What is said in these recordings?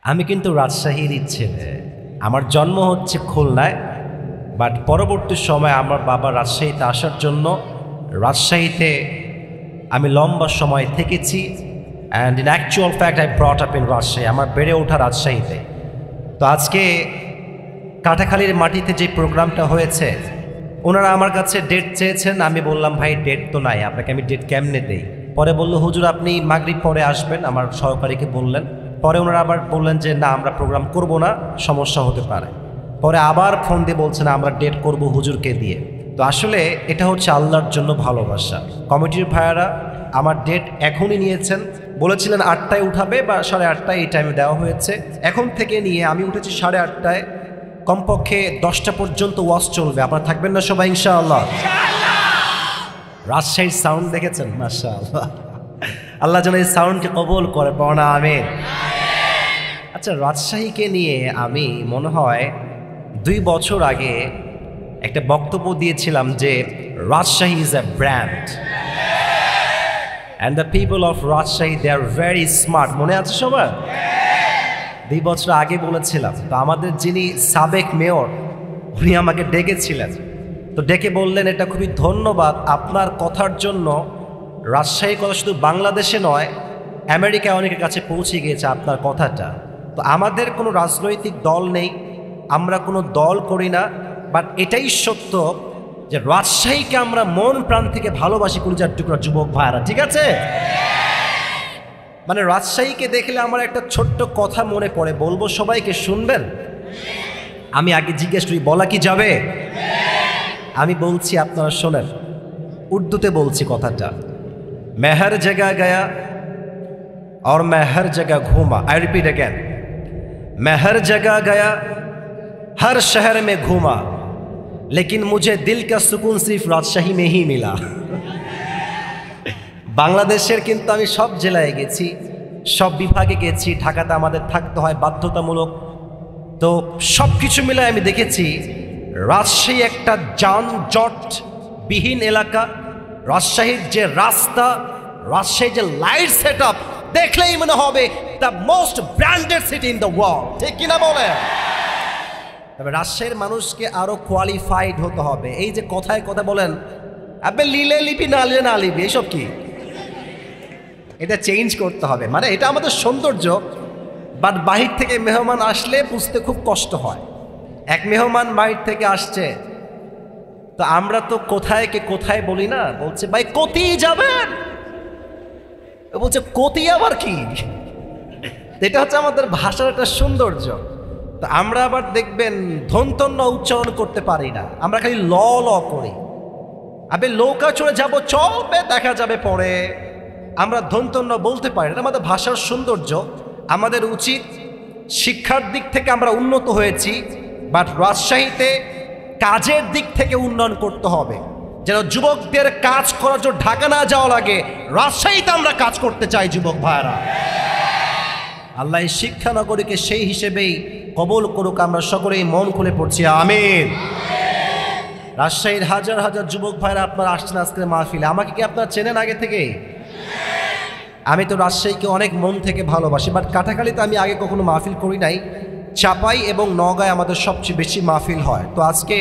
আমি কিন্তু রাজশাহীরই ছেলে। আমার জন্ম হচ্ছে খুলনায়, বাট পরবর্তী সময় আমার বাবা রাজশাহীতে আসার জন্য রাজশাহীতে আমি লম্বা সময় থেকেছি। And in actual fact I brought up in Rajshahi. আমার বেড়ে ওঠা রাজশাহীতে। তো আজকে কাটাখালীর মাটিতে যে প্রোগ্রামটা হয়েছে, ওনারা আমার কাছে ডেট চেয়েছেন। আমি বললাম ভাই ডেট তো নাই, আপনাকে আমি ডেট কেমনে দেই? পরে বললো হুজুর আপনি মাগরিব পরে আসবেন, আমার সহকারীকে বললেন। পরে ওনারা আবার বললেন যে না আমরা প্রোগ্রাম করব না, সমস্যা হতে পারে। পরে আবার ফোন দিয়ে বলছেন আমরা ডেট করব হুজুরকে দিয়ে। তো আসলে এটা হচ্ছে আল্লাহর জন্য ভালোবাসা। কমিটির ভাইয়ারা আমার ডেট এখনই নিয়েছেন, বলেছিলেন 8টায় উঠাবে বা 8:30 এই টাইমে দেওয়া হয়েছে। এখন থেকে নিয়ে আমি উঠেছি 8:30, কমপক্ষে 10টা পর্যন্ত ওয়াজ চলবে। আপনারা থাকবেন না সবাই ইনশাআল্লাহ? রাজশাহীর সাউন্ড দেখেছেন? মাশাআল্লাহ, আল্লাহ যেন এই সাউন্ডকে কবুল করে, পড়া আমিন। আচ্ছা, রাজশাহীকে নিয়ে আমি মনে হয় 2 বছর আগে একটা বক্তব্য দিয়েছিলাম যে Rajshahi is a brand and the people of Rajshahi they are very smart. মনে আছে সবার? 2 বছর আগে বলেছিলাম। তো আমাদের যিনি সাবেক মেয়র, উনি আমাকে ডেকেছিলেন। তো ডেকে বললেন এটা খুবই ধন্যবাদ, আপনার কথার জন্য রাজশাহীর কথা শুধু বাংলাদেশে নয় আমেরিকায় অনেকের কাছে পৌঁছে গিয়েছে আপনার কথাটা। তো আমাদের কোনো রাজনৈতিক দল নেই, আমরা কোনো দল করি না, বাট এটাই সত্য যে রাজশাহীকে আমরা মন প্রাণ থেকে ভালোবাসি কলিজার টুকরা যুবক ভাইরা, ঠিক আছে? মানে রাজশাহীকে দেখলে আমার একটা ছোট্ট কথা মনে পড়ে, বলবো সবাইকে, শুনবেন? আমি আগে জিজ্ঞেস করি, বলা কি যাবে? আমি বলছি, আপনারা শোনেন। উর্দুতে বলছি কথাটা। मैं हर जगह गया और मैं हर जगह घूमा। आई रिपीट अगेन, मैं हर जगह गया, हर शहर में घूमा, लेकिन मुझे दिल का सुकून सिर्फ राजशाही में ही मिला। বাংলাদেশের কিন্তু আমি সব জেলায় গেছি, সব বিভাগে গেছি। ঢাকাতে আমাদের থাকতে হয় বাধ্যতামূলক। তো সব কিছু মিলে আমি দেখেছি রাজশাহী একটা যানজটবিহীন এলাকা। রাজশাহীর যে রাস্তা, রাজশাহীর যে লাইট সেট আপ, দেখলেই মনে হবে the most branded city in the world, ঠিক কিনা বলে? তবে রাজশাহীর মানুষকে আরো কোয়ালিফাইড হতে হবে। এই যে কথায় কথা বলেন আপনি লিলে লিপি না লিলে না লিপি, এসব কি? এটা চেঞ্জ করতে হবে। মানে এটা আমাদের সৌন্দর্য, বাট বাহির থেকে মেহমান আসলে বুঝতে খুব কষ্ট হয়। এক মেহমান বাহির থেকে আসছে, তো আমরা তো কোথায় কে কোথায় বলি না, বলছে ভাই কতি যাবেন, বলছে কতি আবার কি? এটা হচ্ছে আমাদের ভাষার একটা সৌন্দর্য। তো আমরা আবার দেখবেন ধন্তন্য উচ্চারণ করতে পারি না, আমরা খালি ল ল করি। আবে নৌকা চড়ে যাবো, চলবে, দেখা যাবে পরে। আমরা ধন্তন্য বলতে পারি না, আমাদের ভাষার সৌন্দর্য। আমাদের উচিত, শিক্ষার দিক থেকে আমরা উন্নত হয়েছি, বাট রাজশাহীতে কাজের দিক থেকে উন্নয়ন করতে হবে, যেন যুবকদের কাজ করার জন্য ঢাকা না যাওয়া লাগে। রাজশাহীতে আমরা কাজ করতে চাই যুবক ভাইরা। আল্লাহ শিক্ষা নগরীকে সেই হিসেবেই কবুল করুক। আমরা সকলেই মন খুলে পড়ছি আমিন। রাজশাহীর হাজার হাজার যুবক ভাইরা আপনারা আসছেন আজকের মাহফিলে। আমাকে কি আপনারা চেনেন আগে থেকে? আমি তো রাজশাহীকে অনেক মন থেকে ভালোবাসি, বাট কাটাখালীতে আমি আগে কখনো মাহফিল করি নাই। চাপাই এবং নওগাঁয় আমাদের সবচেয়ে বেশি মাহফিল হয়। তো আজকে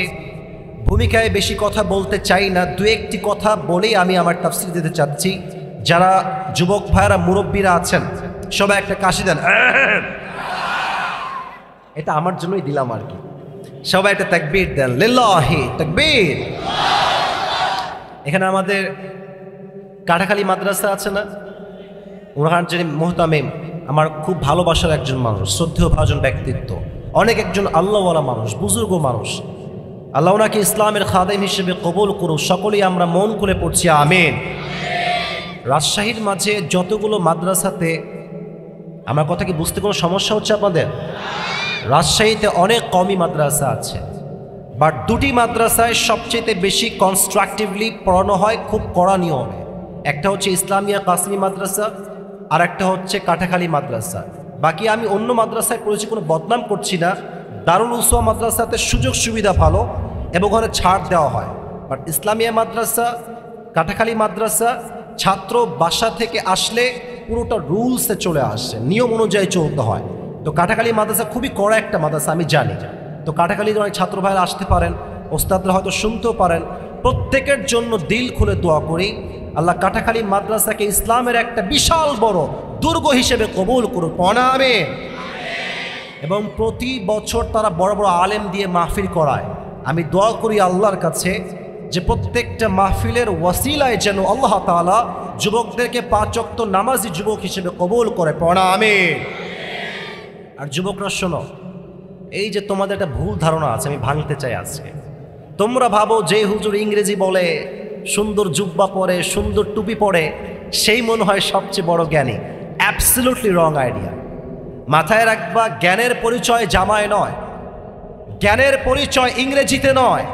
ভূমিকায় বেশি কথা বলতে চাই না, 2-1টি কথা বলেই আমি আমার তাফসীর দিতে চাচ্ছি। যারা যুবক ভাইরা মুরব্বীরা আছেন সবাই একটা কাশি দেন, এটা আমার জন্যই দিলাম আর কি। সবাই একটা তাকবীর দেন, লিল্লাহি তাকবীর। এখানে আমাদের কাটাখালী মাদ্রাসা আছে না, ওনার যিনি মুহতামিম, আমার খুব ভালোবাসার একজন মানুষ, শ্রদ্ধেয় ভাজন ব্যক্তিত্ব, অনেক একজন আল্লাহওয়ালা মানুষ, বুজুর্গ মানুষ। আল্লাহ ওনাকে ইসলামের খাদেম হিসেবে কবুল করুক। সকলেই আমরা মন খুলে পড়ছি আমিন। রাজশাহীর মাঝে যতগুলো মাদ্রাসাতে, আমার কথা কি বুঝতে কোনো সমস্যা হচ্ছে আপনাদের? রাজশাহীতে অনেক কমই মাদ্রাসা আছে, বাট 2টি মাদ্রাসায় সবচেয়ে বেশি কনস্ট্রাকটিভলি পড়ানো হয়, খুব কড়া নিয়মে। একটা হচ্ছে ইসলামিয়া কাসমি মাদ্রাসা, আর একটা হচ্ছে কাটাখালী মাদ্রাসা। বাকি আমি অন্য মাদ্রাসায় পড়েছি, কোনো বদনাম করছি না। দারুল উসওয়া মাদ্রাসাতে সুযোগ সুবিধা ভালো এবং ওখানে ছাড় দেওয়া হয়, বাট ইসলামিয়া মাদ্রাসা, কাটাখালী মাদ্রাসা, ছাত্র বাসা থেকে আসলে পুরোটা রুলসে চলে আসে, নিয়ম অনুযায়ী চলতে হয়। তো কাটাখালী মাদ্রাসা খুবই কড়া একটা মাদ্রাসা, আমি জানি। তো কাটাখালীর অনেক ছাত্র ভাইরা আসতে পারেন, ওস্তাদরা হয়তো শুনতেও পারেন। প্রত্যেকের জন্য দিল খুলে দোয়া করি, আল্লাহ কাটাখালী মাদ্রাসাকে ইসলামের একটা বিশাল বড় দুর্গ হিসেবে কবুল করুন, আমিন। এবং প্রতি বছর তারা বড় বড় আলেম দিয়ে মাহফিল করায়। আমি দোয়া করি আল্লাহর কাছে যে প্রত্যেকটা মাহফিলের ওয়াসিলায় যেন আল্লাহ তাআলা যুবকদেরকে 5 ওয়াক্ত নামাজি যুবক হিসেবে কবুল করে, আমিন। আর যুবকরা শোনো, এই যে তোমাদের একটা ভুল ধারণা আছে, আমি ভাঙতে চাই আজকে। তোমরা ভাবো যে হুজুর ইংরেজি বলে, সুন্দর জুব্বা পরে, সুন্দর টুপি পরে, সেই মনে হয় সবচেয়ে বড় জ্ঞানী। Absolutely wrong idea. মাথায় রাখবা, জ্ঞানের পরিচয় জামায় নয়, জ্ঞানের পরিচয় ইংরেজিতে নয়।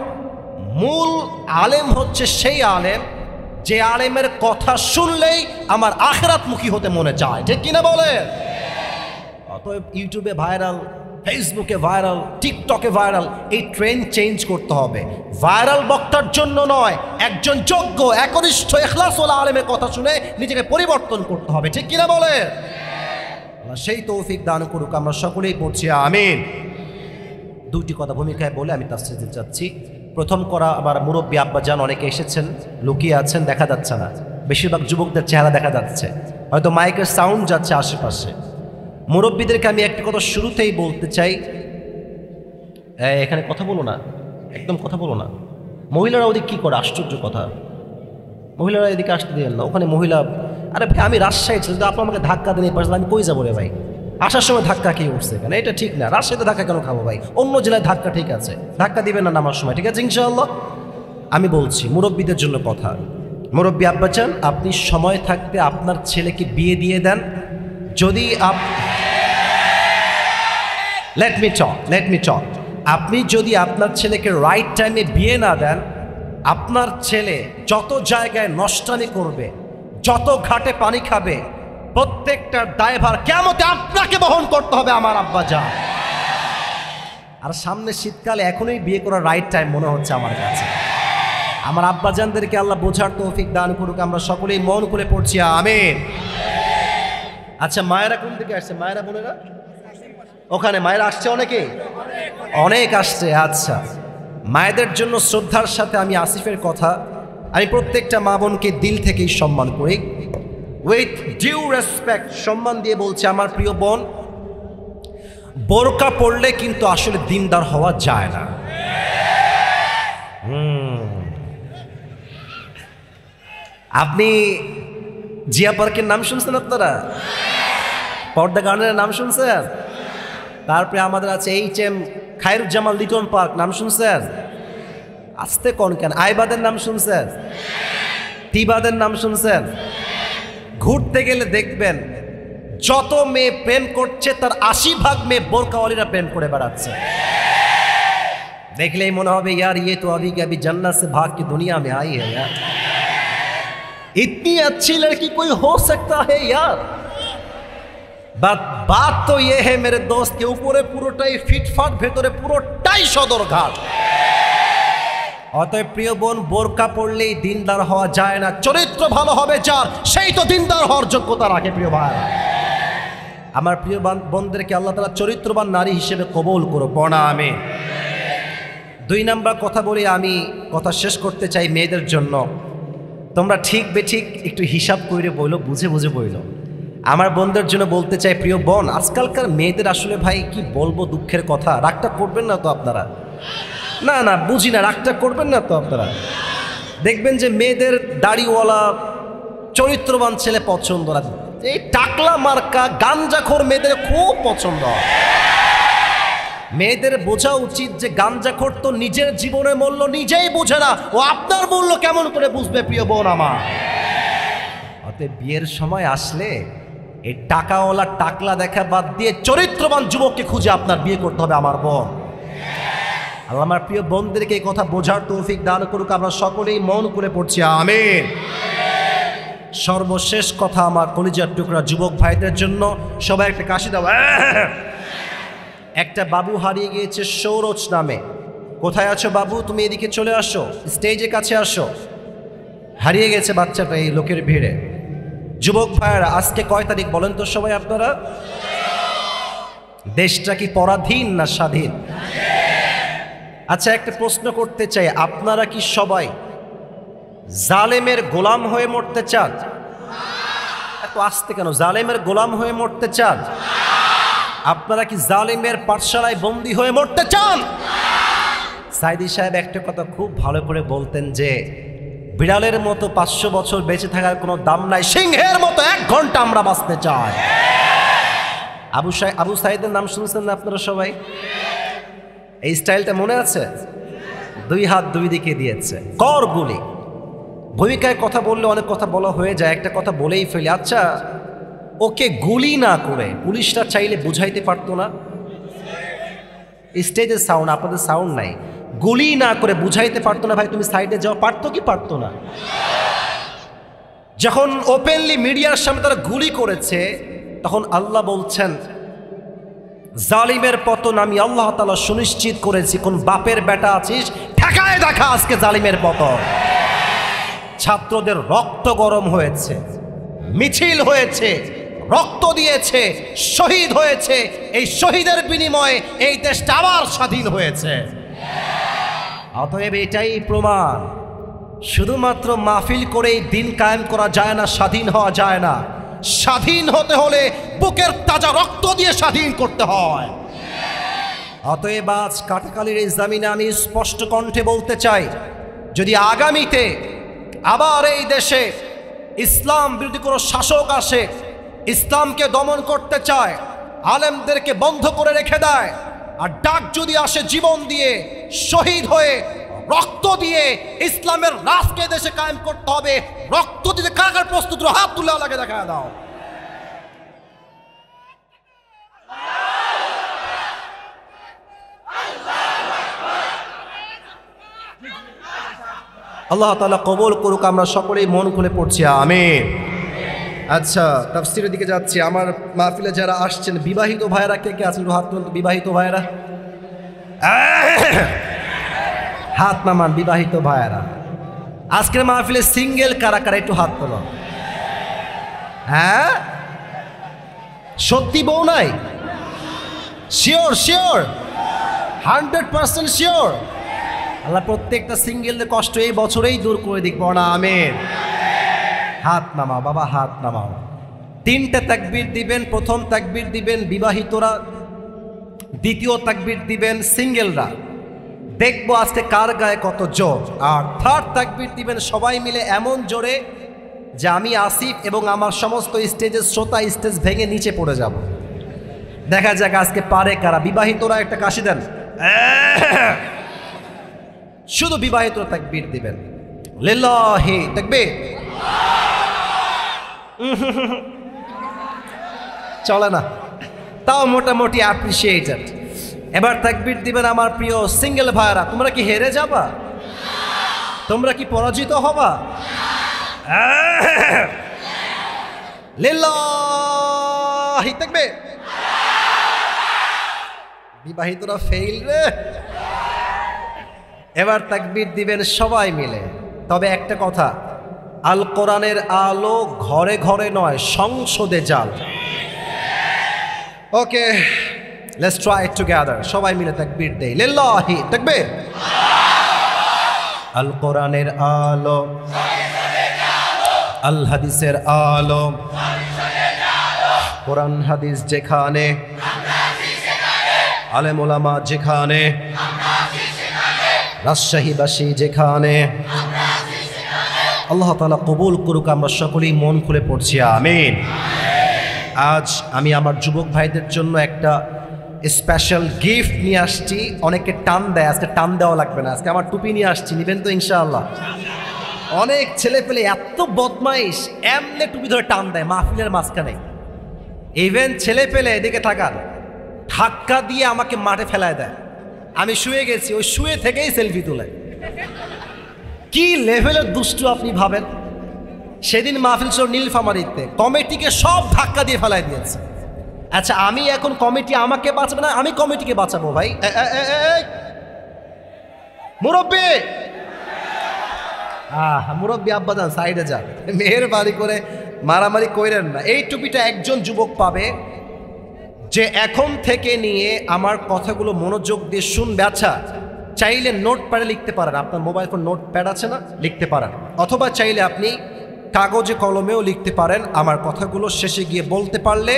মূল আলেম হচ্ছে সেই আলেম যে আলেমের কথা শুনলেই আমার আখিরাতমুখী হতে মনে চায়, ঠিক কিনা বলে? অতএব ইউটিউবে ভাইরাল, ফেসবুকে ভাইরাল, টিকটকে ভাইরাল, এই ট্রেন্ড চেঞ্জ করতে হবে। ভাইরাল বক্তার জন্য নয়, একজন যোগ্য একনিষ্ঠ ইখলাসওয়ালা আলেমের কথা শুনে নিজেকে পরিবর্তন করতে হবে, ঠিক কিনা বলে? সেই তৌফিক দান করুক, আমরা সকলেই পড়ছি আমিন। দুটি কথা ভূমিকায় বলে আমি তাফসীরে যাচ্ছি। প্রথম করা আবার মুরব্বী আব্বাজান অনেকে এসেছেন, লুকিয়ে আছেন, দেখা যাচ্ছে না। বেশিরভাগ যুবকদের চেহারা দেখা যাচ্ছে, হয়তো মাইকের সাউন্ড যাচ্ছে আশেপাশে। মুরব্বীদেরকে আমি একটা কথা শুরুতেই বলতে চাই, এখানে কথা বলো না, একদম কথা বলো না। মহিলারা ওদিকে কী করে? আশ্চর্য কথা, মহিলারা এদিকে আসতে দিলেন না। ওখানে মহিলা, আরে ভাই আমি রাজশাহী ছিল, আপনি আমাকে ধাক্কা দেন এই পাশে, আমি কই যাবো রে ভাই? আসার সময় ধাক্কা খেয়ে উঠছে কেন? এটা ঠিক না। রাজশাহীতে ধাক্কা কেন খাবো ভাই? অন্য জেলায় ধাক্কা ঠিক আছে, ধাক্কা দিবেন না নামার সময়, ঠিক আছে ইনশাআল্লাহ। আমি বলছি মুরব্বীদের জন্য কথা। মুরব্বী আব্বাজান, আপনি সময় থাকতে আপনার ছেলেকে বিয়ে দিয়ে দেন। যদি লেট মি টক। আপনি যদি আপনার ছেলেকে রাইট টাইমে বিয়ে না দেন, আপনার ছেলে যত জায়গায় নষ্টামি করবে, যত ঘাটে পানি খাবে, প্রত্যেকটার দায়ভার কিয়ামতে আপনাকে বহন করতে হবে আমার আব্বাজান। আর সামনে শীতকালে এখনই বিয়ে করার রাইট টাইম মনে হচ্ছে আমার কাছে। আমার আব্বাজানদেরকে আল্লাহ বোঝার তৌফিক দান করুক, আমরা সকলেই মন খুলে পড়ছি আমিন। আচ্ছা, মায়েরা কোন দিকে আসছে? মায়েরা বোনেরা ওখানে, মায়েরা আসছে অনেক আসছে। আচ্ছা, মায়েদের জন্য শ্রদ্ধার সাথে আমি আসিফের কথা, আমি প্রত্যেকটা মা বোনকে দিল থেকেই সম্মান করি, উইথ ডিউ রেসপেক্ট, সম্মান দিয়ে বলছি আমার প্রিয় বোন, বোরকা পড়লে কিন্তু আসলে দিনদার হওয়া যায় না। আপনি জিয়া পার্কের নাম শুনছেন? আপনারা পর্দা গার্ডেনের নাম শুনছেন? তারপরে আমাদের আছে HM খায়রুজ্জামান লিটন পার্ক, নাম শুনছেন? আসতে কোন কেন? আইবাদের নাম শুনছেন? টিবাদের নাম শুনছেন? ঘুরতে গেলে দেখবেন যত মেয়ে প্রেম করছে তার 80% মেয়ে বোরকাওয়ালিরা প্রেম করে বেড়াচ্ছে। देखले ही मने होबे यार ये तो अभी के अभी जन्नत से भाग के दुनिया में आई है यार। इतनी अच्छी लड़की कोई हो सकता है यार? बात तो ये है मेरे दोस्त के ऊपर পুরোটাই ফিটফাট ভেতরে পুরোটাই সদরঘাট। অতএব প্রিয় বোন, বোরকা পড়লেই দিনদার হওয়া যায় না, চরিত্র ভালো হবে যার সেই তো দিনদার হওয়ার যোগ্যতা রাখে। প্রিয় ভাই, আমার প্রিয় বোনদেরকে আল্লাহ তাআলা চরিত্রবান নারী হিসেবে কবুল করুক, বনা আমিন। 2 নাম্বার কথা বলে আমি কথা শেষ করতে চাই মেয়েদের জন্য। তোমরা ঠিক বেঠিক একটু হিসাব করে বইলো, বুঝে বুঝে বইলো। আমার বোনদের জন্য বলতে চাই, প্রিয় বোন, আজকালকার মেয়েদের আসলে ভাই কি বলবো, দুঃখের কথা। রাগটা করবেন না তো আপনারা? না না, বুঝি না, রাগটা করবেন না তো আপনারা? দেখবেন যে মেয়েদের দাড়িওয়ালা চরিত্রবান ছেলে পছন্দ না, এই টাকলা মার্কা গাঞ্জাখোর মেয়েদের খুব পছন্দ। মেয়েদের বোঝা উচিত যে গাঞ্জাখোর তো নিজের জীবনের মূল্য নিজেই বোঝে না, ও আপনার মূল্য কেমন করে বুঝবে প্রিয় বোন আমার? অতএব বিয়ের সময় আসলে এই টাকাওয়ালা টাকলা দেখা বাদ দিয়ে চরিত্রবান যুবককে খুঁজে আপনার বিয়ে করতে হবে আমার বোন। আল্লাহ আমার প্রিয় বোনদেরকে এই কথা বোঝার তৌফিক দান করুক, আমরা সকলেই মন করে পড়ছি আমিন। সর্বশেষ কথা আমার কলিজার টুকরা যুবক ভাইদের জন্য, সবাই একটা কাশি দাও। একটা বাবু হারিয়ে গিয়েছে সৌরজ নামে। কোথায় আছো বাবু? তুমি এদিকে চলে আসো, স্টেজের কাছে আসো। হারিয়ে গেছে বাচ্চাটা এই লোকের ভিড়ে। যুবক ভাইয়েরা, আজকে কয় তারিখ বলেন তো সবাই আপনারা? দেশটা কি পরাধীন না স্বাধীন? আচ্ছা, একটা প্রশ্ন করতে চাই, আপনারা কি সবাই জালেমের গোলাম হয়ে মরতে চান? এত আসতে কেন? জালেমের গোলাম হয়ে মরতে চান? আপনারা কি জালেমের পাঠশালায় বন্দী হয়ে মরতে চান? সাইদি সাহেব একটা কথা খুব ভালো করে বলতেন যে বিড়ালের মতো 500 বছর বেঁচে থাকার কোনো দাম নাই, সিংহের মতো 1 ঘন্টা আমরা বাঁচতে চাই। আবু সাইদের নাম শুনছেন না আপনারা সবাই? এই স্টাইলটা মনে আছে? 2 হাত 2 দিকে দিয়েছে, কর গুলি। ভূমিকায় কথা বললে অনেক কথা বলা হয়ে যায়, একটা কথা বলেই ফেলি। আচ্ছা, ওকে গুলি না করে পুলিশরা চাইলে বুঝাইতে পারতো না? স্টেজের সাউন্ড, আপনাদের সাউন্ড নাই। গুলি না করে বুঝাইতে পারতো না, ভাই তুমি সাইডে যাও? পারতো কি পারতো না? যখন ওপেনলি মিডিয়ার সামনে তারা গুলি করেছে, তখন আল্লাহ বলছেন জালিমের পতন আমি আল্লাহ তাআলা সুনিশ্চিত করেছি। কোন বাপের বেটা আছিস, ঠেকায় দেখা আজকে জালিমের পতন। ছাত্রদের রক্ত গরম হয়েছে, মিছিল হয়েছে, রক্ত দিয়েছে, শহীদ হয়েছে। এই শহীদের বিনিময়ে এই দেশটা আবার স্বাধীন হয়েছে। অতএব এটাই প্রমাণ, শুধুমাত্র মাহফিল করেই দিন কায়েম করা যায় না, স্বাধীন হওয়া যায় না। স্বাধীন হতে হলে বুকের তাজা রক্ত দিয়ে স্বাধীন করতে হয়। অতএব আজ কাটাকালির এই জামিনে আমি স্পষ্ট কণ্ঠে বলতে চাই, যদি আগামীতে আবার এই দেশে ইসলাম বিরোধী কোনো শাসক আসে, ইসলামকে দমন করতে চায়, আলেমদেরকে বন্ধ করে রেখে দেয়, আর ডাক যদি আসে জীবন দিয়ে, শহীদ হয়ে, রক্ত দিয়ে ইসলামের রাষ্ট্রকে দেশে কায়েম করতে হবে, রক্ত দিতে কার প্রস্তুত? হাত তুলে আল্লাহকে দেখা দাও। আল্লাহ তাআলা কবুল করুক। আমরা সকলেই মন খুলে পড়ছি আমিন। আচ্ছা, তাফসীরের দিকে যাচ্ছি। আমার মাহফিলে যারা আসছেন বিবাহিত ভাইরা কে কে আছেন? হাত তুলুন। বিবাহিত ভাইরা হাত নামান। বিবাহিত ভাইরা আজকের মাহফিলে সিঙ্গেল কারা কারা একটু হাত তোলো। হ্যাঁ, সত্যি বউ নাই? শিওর? শিওর? 100% শিওর? আল্লাহ প্রত্যেকটা সিঙ্গেলদের কষ্ট এই বছরেই দূর করে দিক, বড় আমিন। হাত নামাও বাবা, হাত নামাও। 3টে তাকবীর দিবেন। প্রথম তাকবীর দিবেন বিবাহিতরা, দ্বিতীয় তাকবীর দিবেন সিঙ্গেলরা। দেখবো আজকে কার গায়ে কত জোর। আর 3rd তাকবীর দিবেন সবাই মিলে এমন জোরে যে আমি আসিফ এবং আমার সমস্ত স্টেজের শ্রোতা স্টেজ ভেঙে নিচে পড়ে যাব। দেখা যাক আজকে পারে কারা। বিবাহিতরা একটা কাশি দেন। শুধু বিবাহিত তাকবীর দিবেন। লিল্লাহি তাকবীর। চলে না, তাও মোটামুটি অ্যাপ্রিসিয়েটেড। এবার তাকবীর দিবেন আমার প্রিয় সিঙ্গেল ভাইরা। তোমরা কি হেরে যাবা? তোমরা কি পরাজিত হবা? লিল্লাহি তাকবীর। বিবাহিতরা ফেইল রে। এবার তাকবীর দিবেন সবাই মিলে। তবে একটা কথা, আল কোরআনের আলো ঘরে ঘরে নয়, সংসদে জাল। ওকে, লেটস ট্রাই ইট টুগেদার। সবাই মিলে তাকবীর দেই। লিল্লাহি তাকবীর। আল কোরআনের আলো, আল হাদিসের আলো, কোরআন হাদিস যেখানে, আলেম ওলামা যেখানে, রাজশাহীবাসী যেখানে, আল্লাহ তাআলা কবুল করুক। আমরা সকলেই মন খুলে পড়ছি আমিন। আজ আমি আমার যুবক ভাইদের জন্য একটা স্পেশাল গিফট নিয়ে আসছি। অনেকে টান দেয়, আজকে টান দেওয়া লাগবে না। আজকে আমার টুপি নিয়ে আসছি, নেবেন তো ইনশাআল্লাহ? অনেক ছেলে পেলে এত বদমাইশ, এমনি টুপি ধরে টান দেয় মাহফিলের মাঝখানে। ইভেন ছেলে পেলে এদিকে থাকার ধাক্কা দিয়ে আমাকে মাঠে ফেলায় দেয়। আমি শুয়ে গেছি, ওই শুয়ে থেকেই সেলফি তোলে। কি লেভেলের দুষ্টু আপনি ভাবেন। সেদিন মাহফিল ছিল নীলফামারীতে, কমিটিকে সব ধাক্কা দিয়ে ফেলাই দিয়েছে। আচ্ছা, আমি এখন কমিটি আমাকে বাঁচাবে না, আমি কমিটিকে বাঁচাবো? ভাই মুরব্বী, মুরব্বী আব্বাজান সাইডে যান, মেহেরবানি করে মারামারি কইরেন না। এই টুপিটা একজন যুবক পাবে যে এখন থেকে নিয়ে আমার কথাগুলো মনোযোগ দিয়ে শুনবে। আচ্ছা, চাইলে নোটপ্যাডে লিখতে পারেন, আপনার মোবাইল ফোন নোটপ্যাড আছে না, লিখতে পারেন, অথবা চাইলে আপনি কাগজে কলমেও লিখতে পারেন। আমার কথাগুলো শেষে গিয়ে বলতে পারলে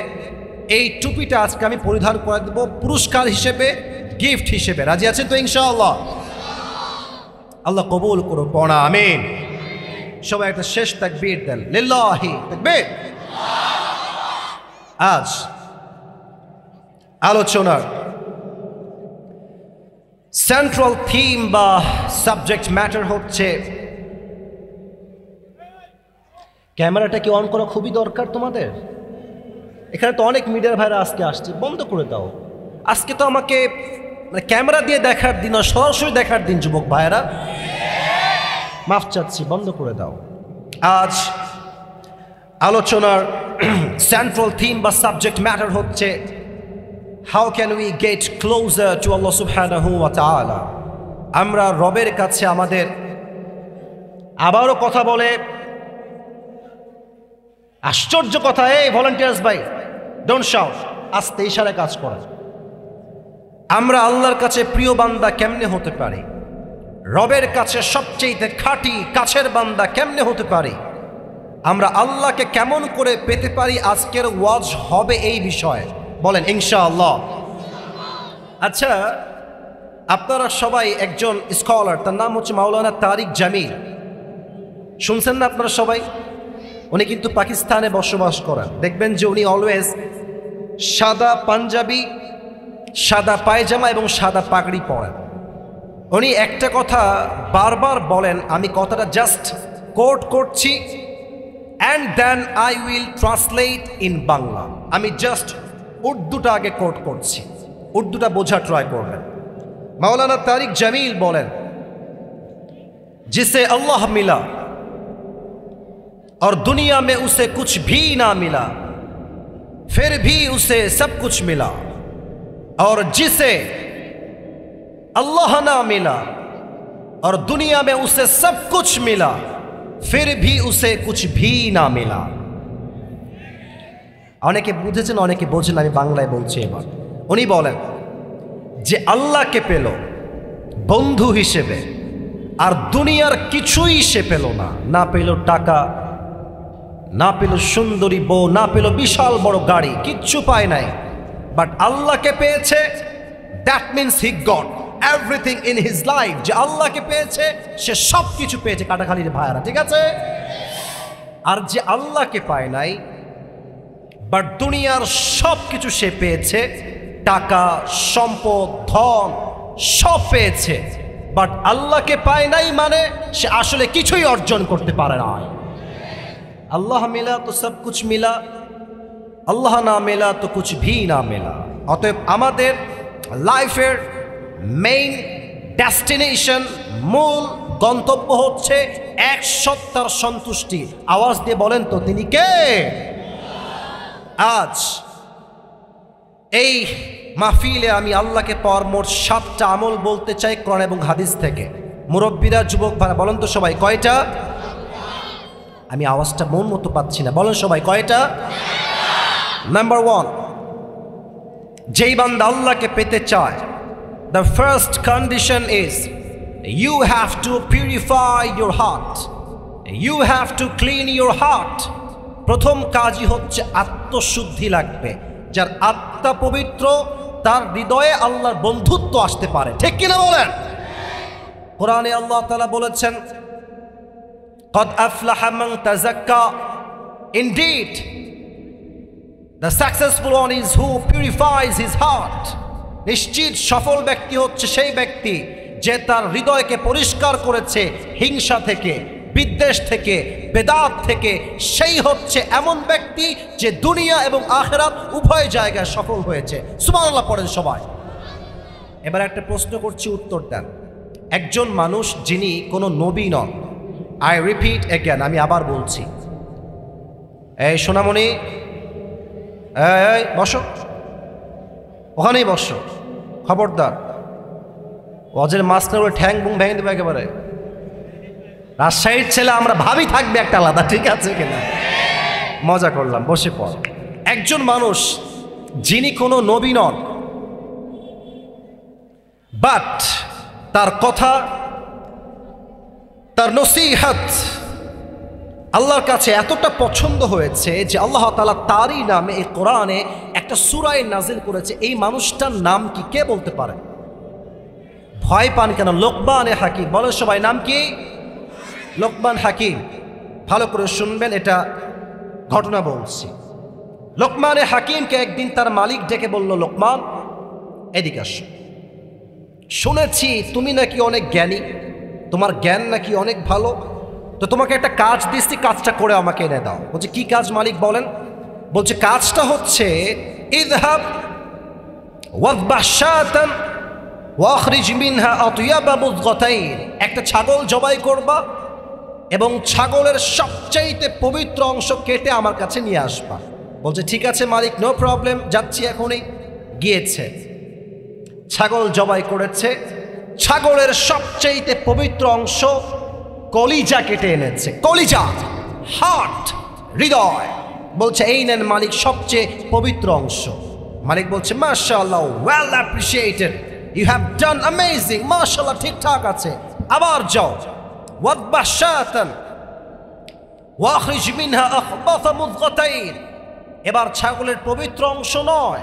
এই টুপিটা আজকে আমি পরিধান করে দেব পুরস্কার হিসেবে, গিফট হিসেবে। রাজি আছেন তো ইনশাআল্লাহ? আল্লাহ কবুল করুন, পড়া আমিন। সবাই একটা শেষ তাকবীর দেন, লিল্লাহি তাকবীর। আজ আলোচনার সেন্ট্রাল থিম বা সাবজেক্ট ম্যাটার হচ্ছে, ক্যামেরাটা কি অন করা খুবই দরকার তোমাদের? এখানে তো অনেক মিডিয়ার ভাইরা আজকে আসছে, বন্ধ করে দাও। আজকে তো আমাকে মানে ক্যামেরা দিয়ে দেখার দিন না, সরাসরি দেখার দিন যুবক ভাইরা, মাফ চাচ্ছি, বন্ধ করে দাও। আজ আলোচনার সেন্ট্রাল থিম বা সাবজেক্ট ম্যাটার হচ্ছে, how can we get closer to Allah সুবহানাহু ওয়া তাআলা। আমরা রবের কাছে আমাদের, আবারও কথা বলে, আশ্চর্য কথা, এই ভলান্টিয়ার্স ভাই ডোন্ট শাউট, আস্তে ইশারায় কাজ করা। আমরা আল্লাহর কাছে প্রিয় বান্দা কেমনে হতে পারি? রবের কাছে সবচেয়ে খাঁটি কাছের বান্দা কেমনে হতে পারি? আমরা আল্লাহকে কেমন করে পেতে পারি? আজকের ওয়াজ হবে এই বিষয়ে, বলেন ইনশাআল্লাহ। আচ্ছা, আপনারা সবাই একজন স্কলার, তার নাম হচ্ছে মাওলানা তারিক জামিল, শুনছেন না আপনারা সবাই? উনি কিন্তু পাকিস্তানে বসবাস করেন। দেখবেন যে উনি অলওয়েজ সাদা পাঞ্জাবি, সাদা পায়জামা এবং সাদা পাগড়ি পরেন। উনি একটা কথা বারবার বলেন, আমি কথাটা জাস্ট কোট করছি, and then I will translate in Bangla. আমি জাস্ট উর্দুটা আগে কোট করছি, উর্দুটা বোঝা ট্রাই করবেন। মাওলানা তারিক জামিল বলেন, जिसे अल्लाह मिला और दुनिया में उसे कुछ भी ना मिला, फिर भी उसे सब कुछ मिला, और जिसे अल्लाह ना मिला और दुनिया में उसे सब कुछ मिला, फिर भी उसे कुछ भी ना मिला। অনেকে বুঝেছেন, অনেকে বোঝেন, আমি বাংলায় বলছি এবার। উনি বলেন যে আল্লাহকে পেল বন্ধু হিসেবে, আর দুনিয়ার কিছুই সে পেল না। না পেল টাকা, না পেল সুন্দরী বউ, না পেল বিশাল বড় গাড়ি, কিচ্ছু পায় নাই, বাট আল্লাহকে পেয়েছে। That means he got everything in his life. যে আল্লাহকে পেয়েছে সে সব কিছু পেয়েছে, কাটাখালির ভাইয়ারা, ঠিক আছে? আর যে আল্লাহকে পায় নাই, বাট দুনিয়ার সব কিছু সে পেয়েছে, টাকা, সম্পদ, ধন সব পেয়েছে, বাট আল্লাহকে পায় নাই, মানে সে আসলে কিছুই অর্জন করতে পারে না। আল্লাহ মিলা তো সব কুছ মিলা, আল্লাহ না মিলা তো কুছ ভি না মিলা। অতএব আমাদের লাইফের মেইন ডেস্টিনেশন, মূল গন্তব্য হচ্ছে এক সত্তার সন্তুষ্টি। আওয়াজ দিয়ে বলেন তো, তিনি কে? আজ এই মাহফিলে আমি আল্লাহকে পাওয়ার মোট 7টা আমল বলতে চাই কোরআন এবং হাদিস থেকে। মুরব্বীরা, যুবক ভাইরা, বলেন তো সবাই কয়টা? আমি আওয়াজটা মন মতো পাচ্ছি না, বলেন সবাই কয়টা? নাম্বার 1, যেই বান্দা আল্লাহকে পেতে চায়, the first condition is you have to purify your heart, you have to clean your heart. প্রথম কাজই হচ্ছে আত্মশুদ্ধি লাগবে। যার আত্মা পবিত্র, তার হৃদয়ে আল্লাহর বন্ধুত্ব আসতে পারে, ঠিক কিনা বলেন? কোরআনে আল্লাহ তাআলা বলেছেন, قد أفلح من تزكى, indeed the successful one is who purifies his heart. নিশ্চিত সফল ব্যক্তি হচ্ছে সেই ব্যক্তি যে তার হৃদয়কে পরিষ্কার করেছে হিংসা থেকে, বিদ্বেষ থেকে, বেদাত থেকে। সেই হচ্ছে এমন ব্যক্তি যে দুনিয়া এবং আখিরাত উভয় জায়গায় সফল হয়েছে। সুবহানাল্লাহ পড়েন সবাই। এবার একটা প্রশ্ন করছি, উত্তর দেন। একজন মানুষ যিনি কোনো নবী নন, আই রিপিট এগেন, আমি আবার বলছি, এই সোনামণি, এই বসো, ওখানেই বসো, খবরদার ওয়াজের মাঝখানে ঠ্যাং বুং ভেঙে দেবে একেবারে। রাজশাহীর ছেলে আমরা ভাবি থাকবে একটা আলাদা, ঠিক আছে কিনা? মজা করলাম, বসে পড়। একজন মানুষ যিনি কোনো নবী নন, বাট তার কথা, তার নসিহত আল্লাহর কাছে এতটা পছন্দ হয়েছে যে আল্লাহ তাআলা তারই নামে এই কোরআনে একটা সূরা নাজিল করেছে। এই মানুষটার নাম কি, কে বলতে পারে? ভয় পান কেন? লোকমানে হাকিম। বলেন সবাই, নাম কি? লোকমান হাকিম। ভালো করে শুনবেন, এটা ঘটনা বলছি। লোকমানে হাকিমকে একদিন তার মালিক ডেকে বলল, লোকমান এদিকে আসো, শুনেছি তুমি নাকি অনেক জ্ঞানী, তোমার জ্ঞান নাকি অনেক ভালো, তো তোমাকে একটা কাজ দিচ্ছি, কাজটা করে আমাকে এনে দাও। বলছে কি কাজ মালিক বলেন? বলছে কাজটা হচ্ছে ইযহাব ওয়াযবাহ শাতান ওয়াখরিজ মিনহা আতয়াবা মুযগাতাইন, একটা ছাগল জবাই করবা এবং ছাগলের সবচাইতে পবিত্র অংশ কেটে আমার কাছে নিয়ে আসবা। বলছে ঠিক আছে মালিক, নো প্রবলেম, যাচ্ছি এখনই। গিয়েছে, ছাগল জবাই করেছে, ছাগলের সবচাইতে পবিত্র অংশ কলিজা কেটে এনেছে। কলিজা, হার্ট, হৃদয়। বলছে এই নেন মালিক, সবচেয়ে পবিত্র অংশ। মালিক বলছে মাশাআল্লাহ, well appreciated, you have done amazing, মাশাআল্লাহ, ঠিকঠাক আছে। আবার যাও, ওয়াযবাহ শাতান ওয়াখরিজ মিনহা আখবাথা মুযগাতাইন, এবার ছাগলের পবিত্র অংশ নয়,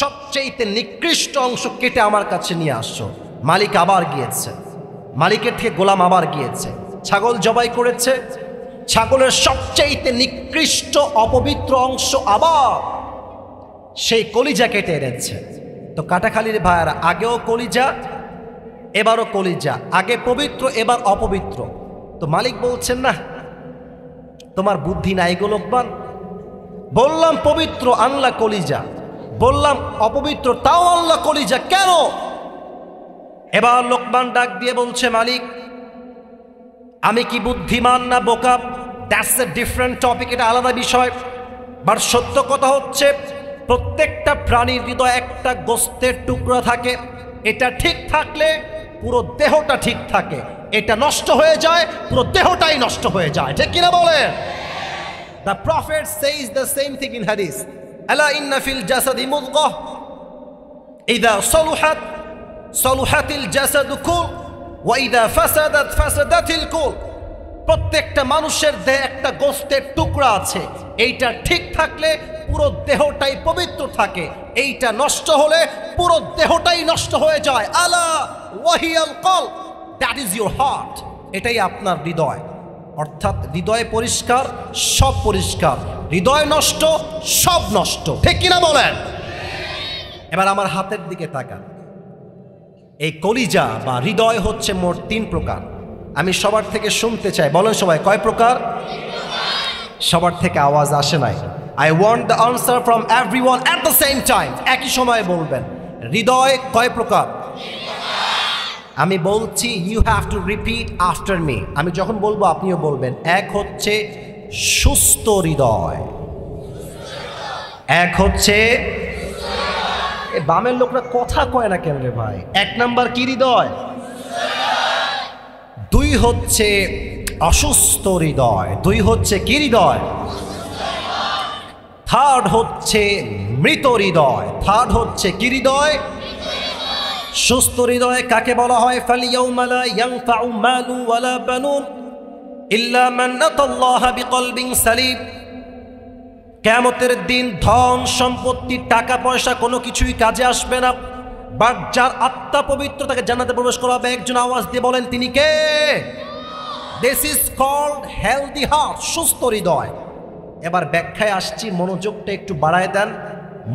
সবচেয়ে নিকৃষ্ট অংশ কেটে আমার কাছে নিয়ে আসছো। মালিক আবার গিয়েছে, মালিকের থেকে গোলাম আবার গিয়েছে, ছাগল জবাই করেছে, ছাগলের সবচেয়ে নিকৃষ্ট অপবিত্র অংশ আবার সেই কলিজা কেটে এনেছে। তো কাটাখালির ভাইয়ারা, আগেও কলিজা এবারও কলিজা, আগে পবিত্র এবার অপবিত্র। তো মালিক বলছেন না তোমার বুদ্ধি নাই গো লোকমান, বললাম পবিত্র আনলা কলিজা, বললাম অপবিত্র তাও আনলা কলিজা, কেন? এবার লোকমান ডাক দিয়ে বলছে মালিক আমি কি বুদ্ধিমান না বোকা, দ্যাটস এ ডিফারেন্ট টপিক, এটা আলাদা বিষয়। বাট সত্য কথা হচ্ছে প্রত্যেকটা প্রাণীর হৃদয়ে একটা গোস্তের টুকরা থাকে, এটা ঠিক থাকলে পুরো দেহটা ঠিক থাকে, এটা নষ্ট হয়ে যায় পুরো দেহটাই নষ্ট হয়ে যায়, ঠিক কিনা বলেন? The Prophet says the same thing in Hadith. Ala inna fil jasadi mudghah idha saluhat saluhatil jasadu kull wa idha fasadat fasadatil kull. প্রত্যেকটা মানুষের দেহে একটা গোস্তের টুকরা আছে, এইটা ঠিক থাকলে পুরো দেহটাই পবিত্র থাকে, এইটা নষ্ট হলে পুরো দেহটাই নষ্ট হয়ে যায়। আলা ওয়াহিয়াল কলব, দ্যাট ইজ ইউর হার্ট, এটাই আপনার হৃদয়। অর্থাৎ হৃদয় পরিষ্কার সব পরিষ্কার, হৃদয় নষ্ট সব নষ্ট, ঠিক কিনা বলেন? এবার আমার হাতের দিকে তাকান। এই কলিজা বা হৃদয় হচ্ছে মোট 3 প্রকার। আমি সবার থেকে শুনতে চাই, বলেন সবাই কয় প্রকার? সবার থেকে আওয়াজ আসে নাই। I want the answer from everyone at the same time, একই সময়ে বলবেন। হৃদয় কয় প্রকার? আমি বলছি, you have to repeat after me. আমি যখন বলবো আপনিও বলবেন। এক হচ্ছে সুস্থ হৃদয়, এক হচ্ছে বামের লোকরা কথা কয় না কেন রে ভাই? 1 নাম্বার কি হৃদয়? 2 হচ্ছে অসুস্থ হৃদয়, 2 হচ্ছে কি হৃদয়? 3rd হচ্ছে মৃত হৃদয়, 3rd হচ্ছে কি হৃদয়? সুস্থ হৃদয় কাকে বলা হয়? ফালিয়াউমা লা ইয়ানফাউ মালু ওয়ালা বানুন ইল্লা মান আতাল্লাহা বিকলবিন সালিম। কিয়ামতের দিন ধন সম্পত্তি টাকা পয়সা কোনো কিছুই কাজে আসবে না, বাট যার আত্মা পবিত্র তাকে জান্নাতে প্রবেশ করাবে। একজন আওয়াজ দিয়ে বলেন তিনি কে? This is called healthy heart, সুস্থ হৃদয়। এবার ব্যাখ্যায় আসছি, মনোযোগটা একটু বাড়ায় দেন,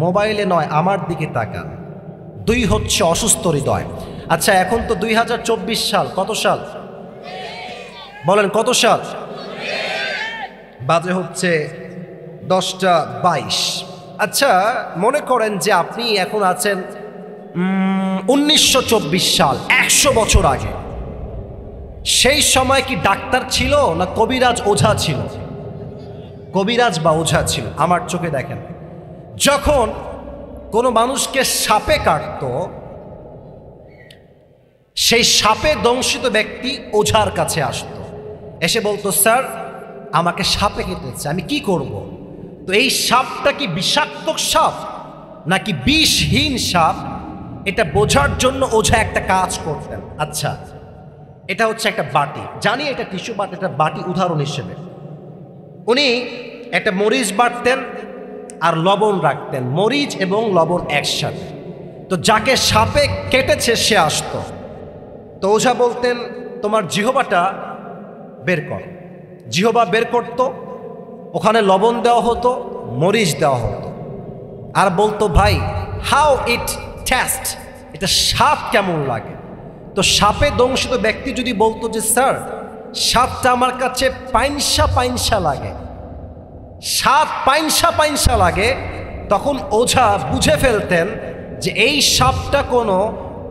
মোবাইলে নয় আমার দিকে তাকান। 2 হচ্ছে অসুস্থ হৃদয়। আচ্ছা এখন তো 2024 সাল, কত সাল বলেন? কত সাল? বাজে হচ্ছে 10টা 22। আচ্ছা মনে করেন যে আপনি এখন আছেন 1924 সাল, 100 বছর আগে। সেই সময় কি ডাক্তার ছিল না কবিরাজ ওঝা ছিল? কবিরাজ বা ওঝা ছিল। আমার চোখে দেখেন, যখন কোনো মানুষকে সাপে কাটত, সেই সাপে দংশিত ব্যক্তি ওঝার কাছে আসতো, এসে বলতো স্যার আমাকে সাপে কেটেছে, আমি কি করব? তো এই সাপটা কি বিষাক্ত সাপ নাকি বিষহীন সাপ, এটা বোঝার জন্য ওঝা একটা কাজ করতেন। আচ্ছা, এটা হচ্ছে একটা বাটি, জানি এটা টিস্যু, বাট এটা বাটি উদাহরণ হিসেবে। উনি একটা মরিচ বাটতেন আর লবণ রাখতেন, মরিচ এবং লবণ একসাথে। তো যাকে সাপে কেটেছে সে আসতো, তো ওঝা বলতেন তোমার জিহ্বাটা বের কর। জিহ্বা বের করতো, ওখানে লবণ দেওয়া হতো, মরিচ দেওয়া হতো, আর বলতো ভাই হাউ ইট টেস্ট, এটা স্বাদ কেমন লাগে। তো সাপে দংশিত ব্যক্তি যদি বলতো যে স্যার স্বাদটা আমার কাছে পাইনসা পাইনসা লাগে, স্বাদ পাইনসা পাইনসা লাগে, তখন ওঝা বুঝে ফেলতেন যে এই সাপটা কোনো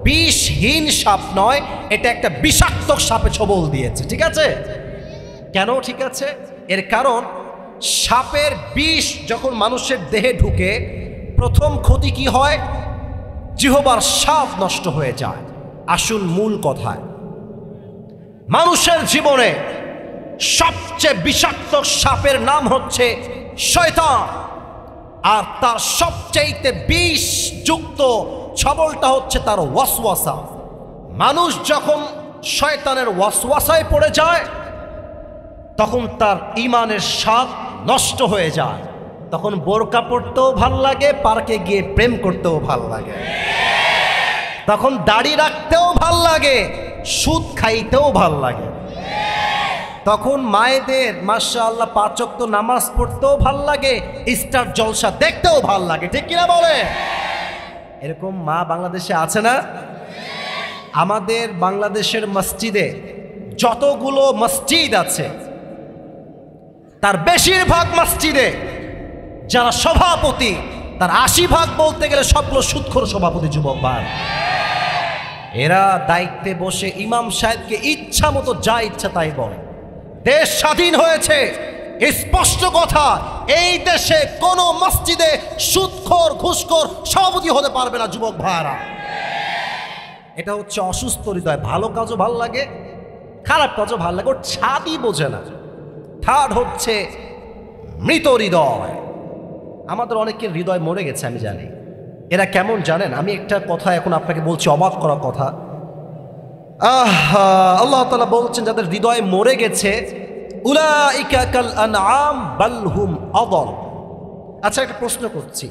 বিষহীন সাপ নয়, এটা একটা বিষাক্ত সাপে ছোবল দিয়েছে। ঠিক আছে? কেন ঠিক আছে? এর কারণ সাপের বিষ যখন মানুষের দেহে ঢুকে প্রথম ক্ষতি কি হয়? জিহ্বার স্বাদ নষ্ট হয়ে যায়। আসুন মূল কথায়, মানুষের জীবনে সবচেয়ে বিষাক্ত সাপের নাম হচ্ছে শয়তান, আর তার সবচেয়ে বিষযুক্ত ছবলটা হচ্ছে তার ওয়াসওয়াসা। মানুষ যখন শয়তানের ওয়াসওয়াসায় পড়ে যায় তখন তার ঈমানের স্বাদ নষ্ট হয়ে যায়, তখন বোরকা পড়তেও ভাল লাগে, পার্কে গিয়ে প্রেম করতেও ভাল লাগে, তখন দাড়ি রাখতেও ভাল লাগে, সুদ খাইতেও ভাল লাগে, তখন মায়েদের মাশাআল্লাহ 5 ওয়াক্ত নামাজ পড়তেও ভাল লাগে, স্টার জলসা দেখতেও ভাল লাগে। ঠিক কিনা বলে? এরকম মা বাংলাদেশে আছে না? আমাদের বাংলাদেশের মসজিদে যতগুলো মসজিদ আছে তার বেশিরভাগ মসজিদে যারা সভাপতি তার 80% বলতে গেলে সবগুলো সুদখোর সভাপতি যুবক ভাই। এরা দায়িত্বে বসে ইমাম সাহেবকে ইচ্ছা মতো যা ইচ্ছা তাই বলে। দেশ স্বাধীন হয়েছে, স্পষ্ট কথা, এই দেশে কোনো মসজিদে সুদখোর ঘুষখোর সভাপতি হতে পারবে না যুবক ভাইরা। এটা হচ্ছে অসুস্থ হৃদয়। ভালো কাজও ভাল লাগে, খারাপ কাজও ভাল লাগে, ওর ছাদই বোঝে না। থার্ড হচ্ছে মৃত হৃদয়। আমাদের অনেকের হৃদয় মরে গেছে, আমি জানি। এরা কেমন জানেন? আমি একটা কথা এখন আপনাকে বলছি, অবাক করা কথা। আল্লাহ তাআলা বলছেন যাদের হৃদয় মরে গেছে, উলাইকা কাল আনআম বাল হুম আদল। আচ্ছা, একটা প্রশ্ন করছি,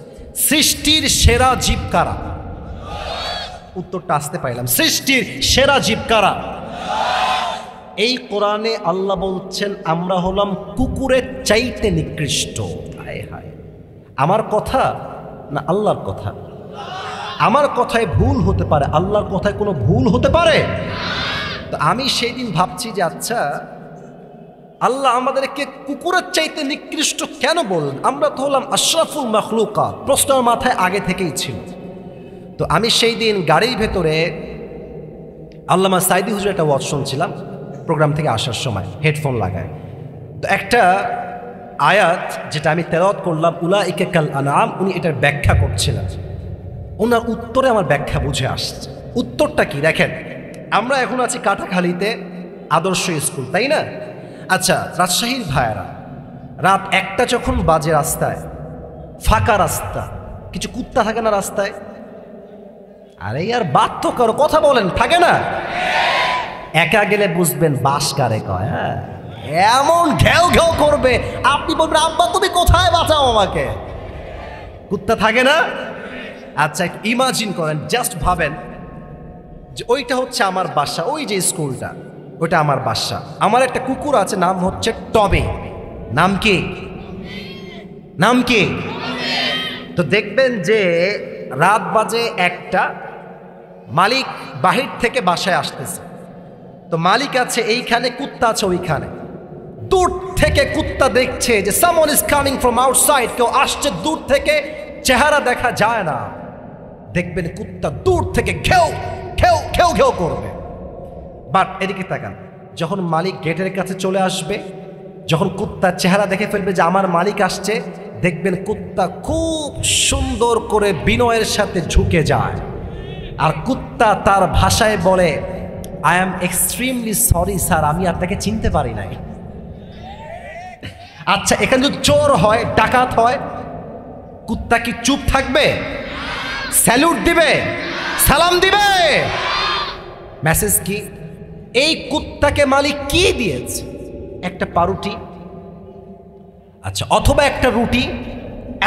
সৃষ্টির সেরা জীব কারা? উত্তরটা আসতে পাইলাম। সৃষ্টির সেরা জীব কারা? এই কোরআনে আল্লাহ বলছেন আমরা হলাম কুকুরের চাইতে নিকৃষ্ট। হায় হায়, আমার কথা না আল্লাহর কথা? আমার কথায় ভুল হতে পারে, আল্লাহর কথায় কোনো ভুল হতে পারে? তো আমি সেই দিন ভাবছি যে আচ্ছা আল্লাহ আমাদেরকে কুকুরের চাইতে নিকৃষ্ট কেন বললেন? আমরা তো হলাম আশরাফুল মাখলুকাত। প্রশ্ন মাথায় আগে থেকেই ছিল। তো আমি সেই দিন গাড়ির ভেতরে আল্লামা সাইদি হুজুর একটা ওয়াজ শুনছিলাম প্রোগ্রাম থেকে আসার সময়, হেডফোন লাগায়। তো একটা আয়াত যেটা আমি তেলাওয়াত করলাম, উলাইকা কাল আনআম, উনি এটার ব্যাখ্যা করছিলেন। ওনার উত্তরে আমার ব্যাখ্যা বুঝে আসছে। উত্তরটা কি দেখেন, আমরা এখন আছি কাটাখালীতে আদর্শ স্কুল, তাই না? আচ্ছা, রাজশাহীর ভাইয়েরা, রাত 1টা যখন বাজে, রাস্তায় ফাঁকা রাস্তা, কিছু কুত্তা থাকে না রাস্তায়? আরে ইয়ার বাধ্য করো, কথা বলেন, থাকে না? একা গেলে বুঝবেন বাস কারে কয়। হ্যাঁ, এমন ঘেউ ঘেউ করবে, আপনি বলবেন আব্বা তুমি কোথায়, বাঁচাও আমাকে। কুত্তা থাকে না? আচ্ছা, একটু ইমাজিন করেন, জাস্ট ভাবেন যে ওইটা হচ্ছে আমার বাসা, ওই যে স্কুলটা ওইটা আমার বাসা। আমার একটা কুকুর আছে, নাম হচ্ছে টবে। নাম কি? নাম কি? তো দেখবেন যে রাত বাজে 1টা, মালিক বাহির থেকে বাসায় আসতেছে। তো মালিক আছে এইখানে, কুত্তা আছে ওইখানে। দূর থেকে কুত্তা দেখছে যে someone is coming from outside, কেউ আসছে দূর থেকে, চেহারা দেখা যায় না। দেখবেন কুত্তা দূর থেকে ঘেউ ঘেউ ঘেউ ঘেউ করবে। বাট এদিকে তাকান, যখন মালিক গেটের কাছে চলে আসবে, যখন কুত্তার চেহারা দেখে ফেলবে যে আমার মালিক আসছে, দেখবেন কুত্তা খুব সুন্দর করে বিনয়ের সাথে ঝুঁকে যায়, আর কুত্তা তার ভাষায় বলে I am extremely sorry sir, আমি আপনাকে চিনতে পারি নাই। আচ্ছা, এখানে যদি চোর হয়, ডাকাত হয়, কুত্তা কি চুপ থাকবে? স্যালুট দিবে, সালাম দিবে। মেসেজ কি? এই কুত্তাকে মালিক কি দিয়েছে? একটা পাউরুটি, আচ্ছা, অথবা একটা রুটি,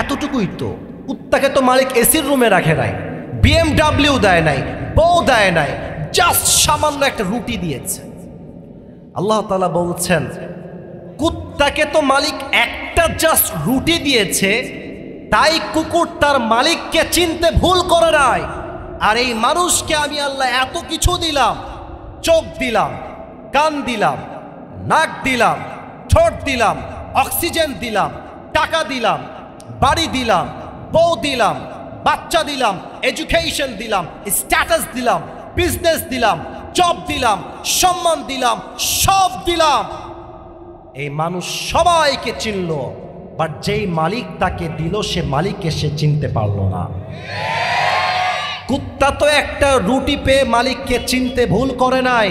এতটুকুই তো। কুত্তাকে তো মালিক এসির রুমে রাখে নাই, BMW দেয় নাই, বউ দেয় নাই, জাস্ট সামান্য একটা রুটি দিয়েছে। আল্লাহ তাআলা বলছেন কুত্তাকে তো মালিক একটা জাস্ট রুটি দিয়েছে, তাই কুকুর তার মালিককে চিনতে ভুল করে নাই। আর এই মানুষকে আমি আল্লাহ এত কিছু দিলাম, চোখ দিলাম, কান দিলাম, নাক দিলাম, ঠোঁট দিলাম, অক্সিজেন দিলাম, টাকা দিলাম, বাড়ি দিলাম, বউ দিলাম, বাচ্চা দিলাম, এডুকেশন দিলাম, স্ট্যাটাস দিলাম, বিজনেস দিলাম, জব দিলাম, সম্মান দিলাম, সব দিলাম। এই মানুষ সবাইকে চিনল, বাট যেই মালিক তাকে দিল সে মালিককে সে চিনতে পারল না। কুত্তা তো একটা রুটি পেয়ে মালিককে চিনতে ভুল করে নাই,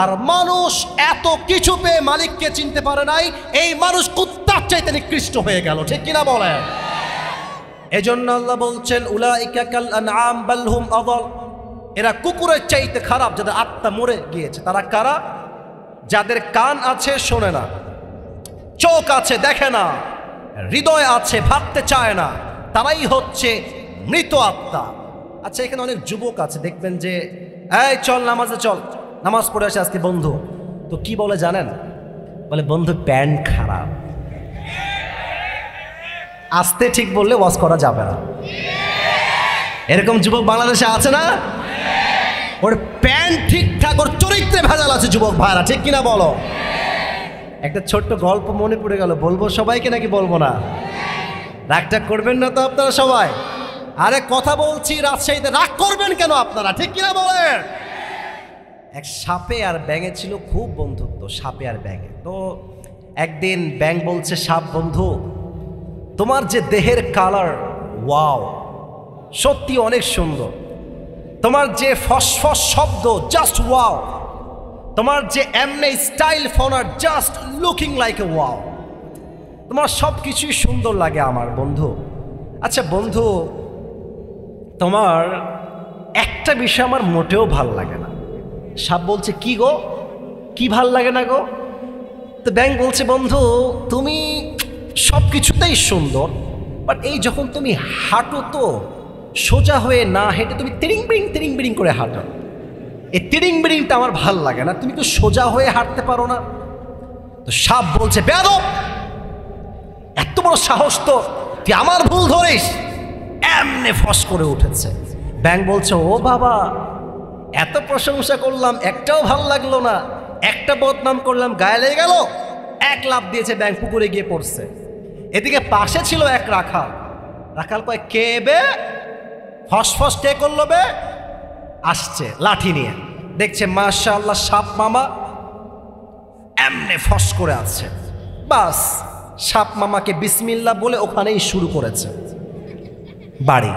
আর মানুষ এত কিছু পেয়ে মালিককে চিনতে পারে নাই। এই মানুষ কুত্তার চাইতে নিকৃষ্ট হয়ে গেল, ঠিক কিনা বলেন? এজন্য আল্লাহ বলছেন উলাইকা কাল আনআম বাল হুম আযাল, এরা কুকুরের চাইতে খারাপ, যাদের আত্মা মরে গিয়েছে। তারা কারা? যাদের কান আছে শোনে না, চোখ আছে দেখে না, হৃদয় আছে ভাবতে চায় না, তারাই হচ্ছে মৃত আত্মা। আচ্ছা, এখানে অনেক যুবক আছে, দেখবেন যে এই চল নামাজে চল, নামাজ পড়ে আসে আজকে বন্ধু। তো কি বলে জানেন? বলে বন্ধু প্যান্ট খারাপ। আসতে ঠিক বললে ওয়াজ করা যাবে না। এরকম যুবক বাংলাদেশে আছে না? ওর প্যান্ট ঠিকঠাক, ওর চরিত্রে ভেজাল আছে যুবক ভাইরা, ঠিক কিনা বলো? একটা ছোট্ট গল্প মনে পড়ে গেল, বলবো সবাইকে নাকি বলবো না? রাগটা করবেন না তো আপনারা সবাই? আরে কথা বলছি, রাজশাহীতে রাগ করবেন কেন আপনারা, ঠিক কিনা বলেন? এক সাপে আর ব্যাঙে ছিল খুব বন্ধুত্ব, সাপে আর ব্যাঙে। তো একদিন ব্যাঙ বলছে সাপ, বন্ধু তোমার যে দেহের কালার, ওয়াও, সত্যি অনেক সুন্দর। তোমার যে ফসফস শব্দ, জাস্ট ওয়াও। তোমার যে এমনি স্টাইল ফোনার, just looking like a wow. তোমার সব কিছুই সুন্দর লাগে আমার বন্ধু। আচ্ছা বন্ধু, তোমার একটা বিষয় আমার মোটেও ভাল লাগে না। সাপ বলছে কি গো, কি ভাল লাগে না গো? তো ব্যাঙ বলছে বন্ধু তুমি সব কিছুতেই সুন্দর, বাট এই যখন তুমি হাঁটো তো সোজা হয়ে না হেঁটে তুমি তিরিং বিরিং করে হাঁটো, এই তিরিং বিরিংটা আমার ভাল লাগে না, তুমি তো সোজা হয়ে হাঁটতে পারো না। তো সাপ বলছে বেয়াদব, এত বড় সাহস তো, তুই আমার ভুল ধরিস। এমনি ফস করে উঠেছে। ব্যাঙ বলছে ও বাবা, এত প্রশংসা করলাম একটাও ভাল লাগলো না, একটা বদনাম করলাম গায়ে লেগে গেল। এক লাফ দিয়েছে ব্যাঙ, পুকুরে গিয়ে পড়ছে। এদিকে পাশে ছিল এক রাখাল। রাখাল কয় কে বে? ফসফস কে করলো বে? আসছে লাঠি নিয়ে, দেখছে মাশাআল্লাহ সাপ মামা এমনি ফস করে আছে। বাস সাপ মামাকে বিসমিল্লাহ বলে ওখানেই শুরু করেছে বাড়ি।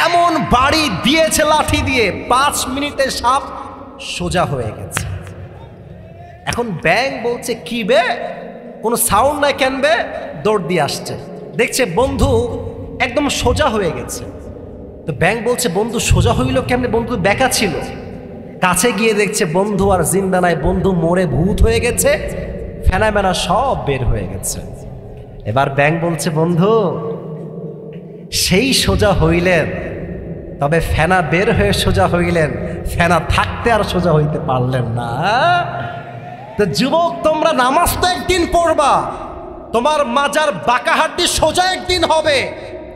এমন বাড়ি দিয়েছে লাঠি দিয়ে, 5 মিনিটে সাপ সোজা হয়ে গেছে। এখন ব্যাঙ বলছে কি বে, কোনো সাউন্ড নাই কেন বে? দৌড় দিয়ে আসছে, দেখছে বন্ধু একদম সোজা হয়ে গেছে। তো ব্যাঙ বলছে বন্ধু সোজা হইল কেমনে? বন্ধু বেঁকা ছিল। কাছে গিয়ে দেখছে বন্ধু আর জিন্দা নাই, বন্ধু মরে ভূত হয়ে গেছে, ফেনা মেনা সব বের হয়ে গেছে। এবার ব্যাঙ বলছে বন্ধু সেই সোজা হইলেন, তবে ফেনা বের হয়ে সোজা হইলেন, ফেনা থাকতে আর সোজা হইতে পারলেন না। তো যুবক তোমরা নামাজ তো একদিন পড়বা, তোমার মাজার বাঁকা হাড্ডি সোজা একদিন হবে,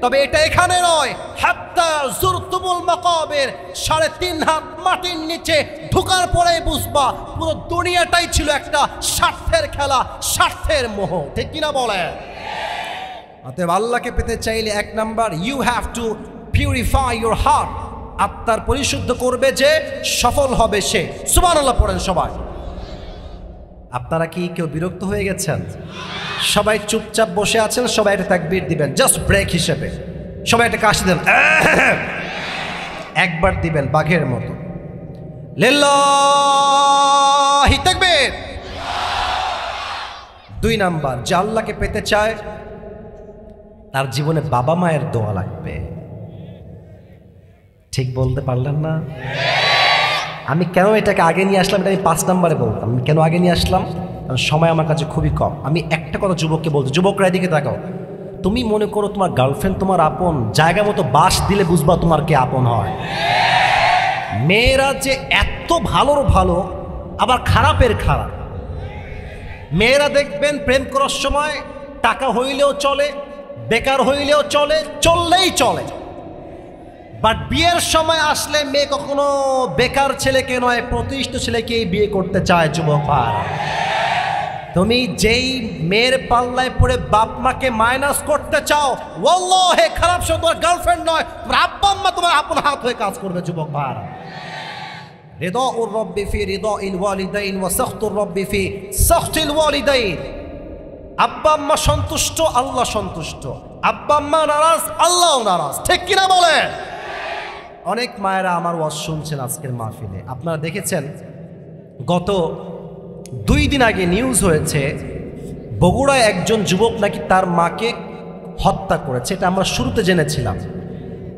তবে এটা এখানে নয়। হাত্তা জুরতুমুল মাকাবির, 3.5 হাত মাটির নিচে ঢোকার পরেই বুঝবা পুরো দুনিয়াটাই ছিল একটা স্বার্থের খেলা, স্বার্থের মোহ, ঠিক কিনা বলে? অতএব আল্লাহকে পেতে চাইলে 1 number, you have to purify your heart. আত্মার পরিশুদ্ধ করবে যে সফল হবে সে। সুবহানাল্লাহ পড়েন সবাই। আপনারা কি কেউ বিরক্ত হয়ে গেছেন? সবাই চুপচাপ বসে আছেন, সবাই একটা তাকবীর দিবেন জাস্ট ব্রেক হিসেবে। সবাই একটা কাশি দেন, একবার দিবেন বাঘের মতো। লিল্লাহি তাকবীর। 2 নাম্বার, যে আল্লাহকে পেতে চায় তার জীবনে বাবা মায়ের দোয়া লাগবে। ঠিক বলতে পারলেন না? আমি কেন এটাকে আগে নিয়ে আসলাম এটা আমি 5 নম্বরে বলতাম। আমি কেন আগে নিয়ে আসলাম? কারণ সময় আমার কাছে খুবই কম। আমি একটা কথা যুবককে বলছি, যুবকরা এদিকে তাকাও। তুমি মনে করো তোমার গার্লফ্রেন্ড তোমার আপন, জায়গা মতো বাস দিলে বুঝবা তোমার কে আপন হয়। মেয়েরা যে এত ভালোর ভালো আবার খারাপের খারাপ। মেয়েরা দেখবেন প্রেম করার সময় টাকা হইলেও চলে, বেকার হইলেও চলে, চললেই চলে। বাট বিয়ের সময় আসলে মেয়ে কখনো বেকার ছেলেকে নয়, প্রতিষ্ঠিত ছেলেকেই বিয়ে করতে চায়। যুবক ভাই, তুমি যেই মেয়ের পাল্লায় পড়ে বাপ মাকে মাইনাস করতে চাও, ওয়াল্লাহি খারাপ সে তোমার গার্লফ্রেন্ড নয়, তোমার আব্বা আম্মা তোমার আপন হাত হয়ে কাজ করবে। যুবক ভাই, রিদাউর রব্বি ফি রিদাইল ওয়ালিদাইন ওয়া সাখতুর রব্বি ফি সাখতিল ওয়ালিদাইন। আব্বা আম্মা সন্তুষ্ট, আল্লাহ সন্তুষ্ট। আব্বা আম্মা নারাজ, আল্লাহ নারাজ। ঠিক কিনা বলেন? অনেক মায়েরা আমার ওয়াজ শুনছেন আজকের মাহফিলে। আপনারা দেখেছেন গত 2 দিন আগে নিউজ হয়েছে বগুড়ায় একজন যুবক নাকি তার মাকে হত্যা করেছে। এটা আমরা শুরুতে জেনেছিলাম,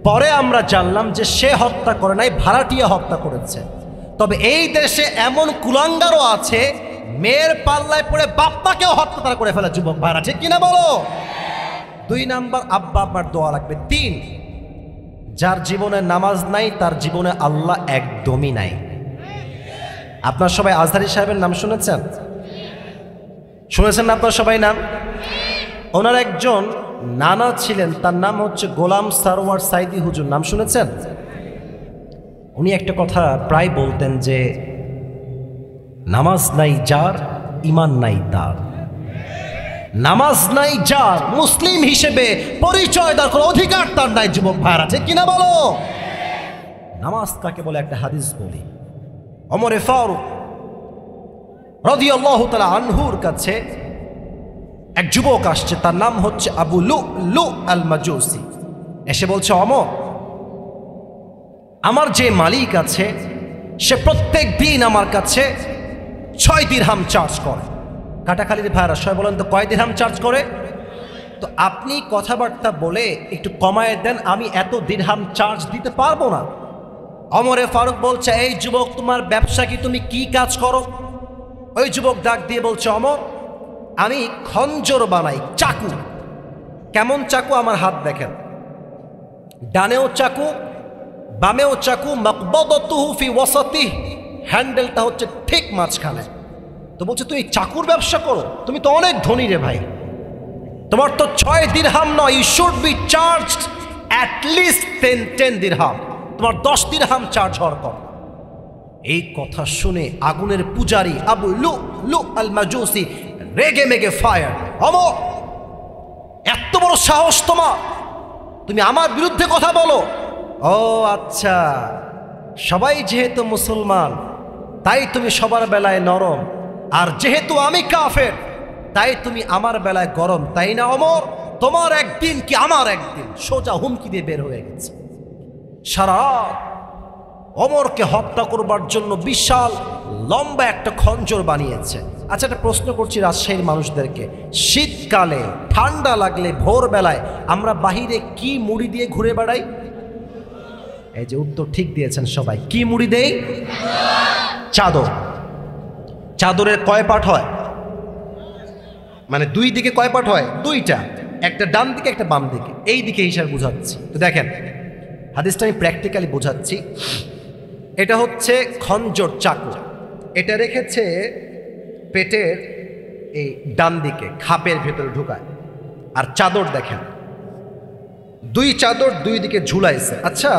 পরে আমরা জানলাম যে সে হত্যা করে নাই, ভাড়াটিয়া হত্যা করেছে। তবে এই দেশে এমন কুলাঙ্গারও আছে মেয়ের পাল্লায় পড়ে বাপ্পাকেও হত্যা তারা করে ফেলে। যুবক ভাড়া, ঠিক কিনা বলো? 2 নাম্বার, আব্বা আব্বার দোয়া লাগবে। 3, যার জীবনে নামাজ নাই তার জীবনে আল্লাহ একদমই নাই। আপনার সবাই আজহারি সাহেবের নাম শুনেছেন? শুনেছেন না আপনার সবাই নাম? ওনার একজন নানা ছিলেন, তার নাম হচ্ছে গোলাম সারোয়ার সাইদি হুজুর। নাম শুনেছেন? উনি একটা কথা প্রায় বলতেন যে নামাজ নাই যার, ইমান নাই তার। নামাজ নাই যার, মুসলিম হিসেবে পরিচয় দেওয়ার কোনো অধিকার তার নাই। যুবক ভাইরা, ঠিক কিনা বলো? নামাজ কাকে বলে একটা হাদিস বলি। ওমরে ফারুক রাদিয়াল্লাহু তাআলা আনহুর কাছে এক যুবক আসছে, তার নাম হচ্ছে আবু লুলু আল মাজুসি। এসে বলছে, ওমর, আমার যে মালিক আছে সে প্রত্যেক দিন আমার কাছে 6 দিরহাম চার্জ করে। কাটাখালীর ভাইরা সবাই বলেন তো কয় দিরহাম চার্জ করে? তো আপনি কথাবার্তা বলে একটু কমায় দেন, আমি এত দিরহাম চার্জ দিতে পারবো না। ওমরে ফারুক বলছে, এই যুবক, তোমার ব্যবসা কি? তুমি কি কাজ করো? ওই যুবক ডাক দিয়ে বলছে, ওমর, আমি খঞ্জর বানাই, চাকু। কেমন চাকু? আমার হাত দেখেন, ডানেও চাকু বামেও চাকু, মাকবাদাতুহু ফি ওয়াসাতিহি, হ্যান্ডেলটা হচ্ছে ঠিক মাঝখানে। তো বলছে, তুই চাকুর ব্যবসা করো? তুমি তো অনেক ধনী রে ভাই, তোমার তো 6 দিরহাম নয়, you should be charged at least 10 dirham, তোমার 10 দিরহাম চার্জ হওয়ার কথা। এই কথা শুনে আগুনের পূজারী আবু লুলু আল মাজুসি রেগে মেগে ফায়ার। ওমর, এত বড় সাহস তোমার, তুমি আমার বিরুদ্ধে কথা বলো? ও আচ্ছা, সবাই যেহেতু মুসলমান তাই তুমি সবার বেলায় নরম, আর যেহেতু আমি কাফের তাই তুমি আমার বেলায় গরম, তাই না ওমর? তোমার একদিন কি আমার একদিন। সোজা হুমকি দিয়ে বের হয়ে গেছে। সারা ওমরকে হত্যা করবার জন্য বিশাল লম্বা একটা খঞ্জর বানিয়েছে। আচ্ছা, একটা প্রশ্ন করছি রাজশাহীর মানুষদেরকে, শীতকালে ঠান্ডা লাগলে ভোরবেলায় আমরা বাহিরে কি মুড়ি দিয়ে ঘুরে বেড়াই? এই যে উত্তর ঠিক দিয়েছেন সবাই। কি মুড়ি দেই? চাদর। চাদরের কয় পাট হয়? মানে 2 দিকে কয় পাট হয়? 2টা, একটা ডান দিকে একটা বাম দিকে। এই দিকে হিসাব বুঝাচ্ছি। তো দেখেন, হাদিসটা আমি প্র্যাকটিক্যালি বোঝাচ্ছি। এটা হচ্ছে খঞ্জর, চাকু। এটা রেখেছে পেটের এই ডান দিকে, খাপের ভেতরে ঢুকায়। আর চাদর দেখেন, 2 চাদর 2 দিকে ঝুলাইছে। আচ্ছা,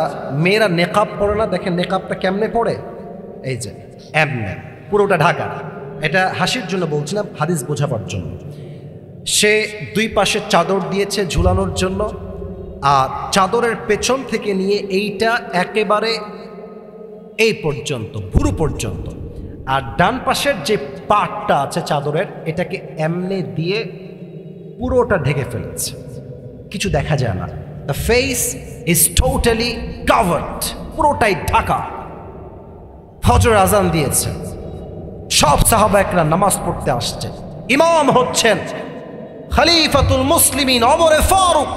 মেয়েরা নেকাব পরে না? দেখেন নেকাবটা কেমনে পড়ে, এই যে এমনে পুরোটা ঢাকা। এটা হাসির জন্য বলছি না, হাদিস বোঝাবার জন্য। সে 2 পাশে চাদর দিয়েছে ঝুলানোর জন্য, আর চাদরের পেছন থেকে নিয়ে এইটা একেবারে এই পর্যন্ত, ভুরু পর্যন্ত। আর ডান পাশের যে পাটটা আছে চাদরের, এটাকে এমনে দিয়ে পুরোটা ঢেকে ফেলেছে, কিছু দেখা যায় না। The face is totally covered, পুরোটাই ঢাকা। ফজর আজান দিয়েছে, সব সাহাবা একরাম নামাজ পড়তে আসছে। ইমাম হচ্ছেন খলিফাতুল মুসলিমিন ওমর ফারুক।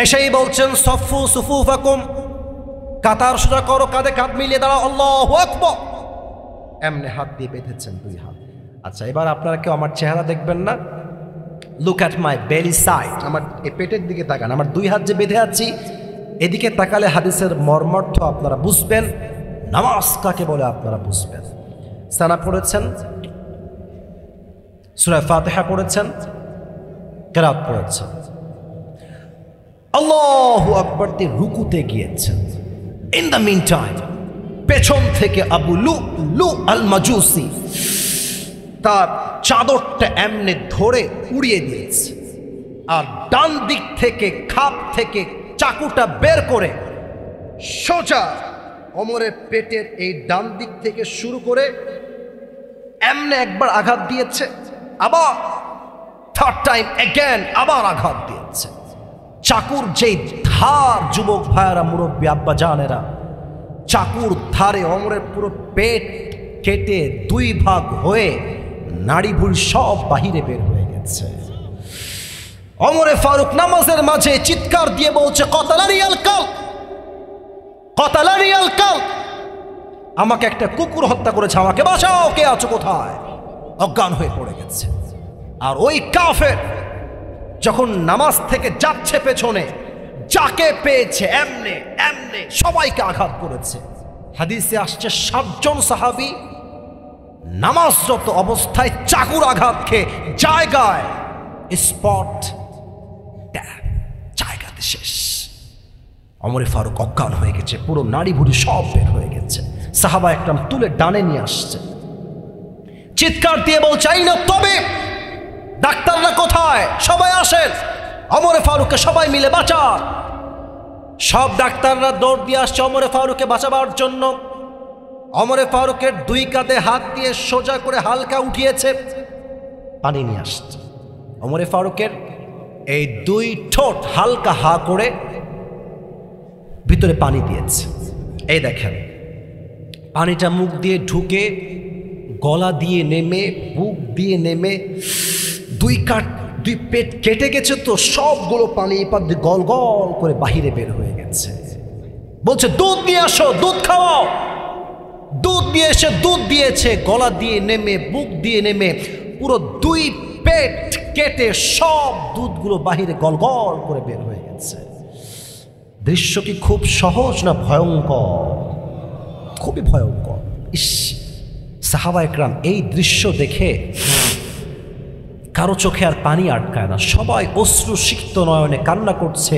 এসেই বলছেন, সফু সুফুফাকুম, কাতার সোজা করো, কাঁধে কাঁধ মিলিয়ে দাঁড়াও, আল্লাহু আকবার। এমনি হাত দিয়ে বেঁধেছেন, 2 হাত। আচ্ছা, এবার আপনারা কেউ আমার চেহারা দেখবেন না, লুক অ্যাট মাই বেলি সাইড, আমার এই পেটের দিকে তাকান। আমার 2 হাত যে বেঁধে আছি, এদিকে তাকালে হাদিসের মর্মার্থ আপনারা বুঝবেন, নামাজ কাকে বলে আপনারা বুঝবেন। সানা পড়েছেন, সূরা ফাতিহা পড়েছেন, কিরাত পড়েছেন, আল্লাহু আকবার দিয়ে রুকুতে গিয়েছেন। ইন দ্য মিন টাইম পেছন থেকে আবু লু আল মাজুসি তার চাদরটা এমনি ধরে উড়িয়ে দিয়েছে, আর ডান দিক থেকে খাপ থেকে চাকুটা বের করে সোজা ওমরের পেটের এই ডান দিক থেকে শুরু করে এমনি একবার আঘাত দিয়েছে, আবার থার্ড টাইম এগেন আবার আঘাত দিয়েছে। চাকুর যেই ধার, যুবক ভাইয়েরা, মুরব্বী আব্বা জানেরা, চাকুর ধারে ওমরের পুরো পেট কেটে 2 ভাগ হয়ে নাড়ি ভুড়ি সব বাহিরে বের হয়ে গেছে। ওমরে ফারুক নামাজের মাঝে চিৎকার দিয়ে বলছে, কতালানি আল কাল, কতালানি আল কাল, আমাকে একটা কুকুর হত্যা করেছে, আমাকে বাঁচাও, কে আছো কোথায়? অজ্ঞান হয়ে পড়ে গেছে। আর ওই কাফের যখন নামাজ থেকে যাচ্ছে পেছনে, যাকে পেয়েছে এমনে এমনে সবাইকে আঘাত করেছে। হাদিসে আসছে 7 জন সাহাবী নামাজরত অবস্থায় চাকুর আঘাত খেয়ে জায়গায় স্পট জায়গাতে শেষ। ওমরে ফারুক অজ্ঞান হয়ে গেছে, পুরো নাড়ি ভুড়ি সব বের হয়ে গেছে। সাহাবা একরাম তুলে ডানে নিয়ে আসছে, চিৎকার দিয়ে বলছে, এই না তবে ডাক্তাররা কোথায়, সবাই আসেন, ওমরে ফারুককে সবাই মিলে বাঁচান। সব ডাক্তাররা দৌড় দিয়ে আসছে ওমরে ফারুককে বাঁচাবার জন্য। ওমরে ফারুকের 2 কাঁধে হাত দিয়ে সোজা করে হালকা উঠিয়েছে, পানি নিয়ে আসছে। ওমরে ফারুকের এই 2 ঠোঁট হালকা হা করে ভিতরে পানি দিয়েছে। এই দেখেন, পানিটা মুখ দিয়ে ঢুকে, গলা দিয়ে নেমে, বুক দিয়ে নেমে, 2 পেট কেটে গেছে তো সবগুলো পানি এপার দিয়ে গল গল করে বাহিরে বের হয়ে গেছে। বলছে, দুধ নিয়ে আসো, দুধ খাওয়াও। দুধ দিয়ে এসে দুধ দিয়েছে, গলা দিয়ে নেমে, বুক দিয়ে নেমে পুরো 2 পেট কেটে সব দুধগুলো বাহিরে গল গল করে বের হয়ে গেছে। দৃশ্য কি খুব সহজ না ভয়ঙ্কর? খুবই ভয়ঙ্কর। ইস, সাহাবা একরাম এই দৃশ্য দেখে কারো চোখে আর পানি আটকায় না, সবাই অশ্রু সিক্ত নয়নে কান্না করছে।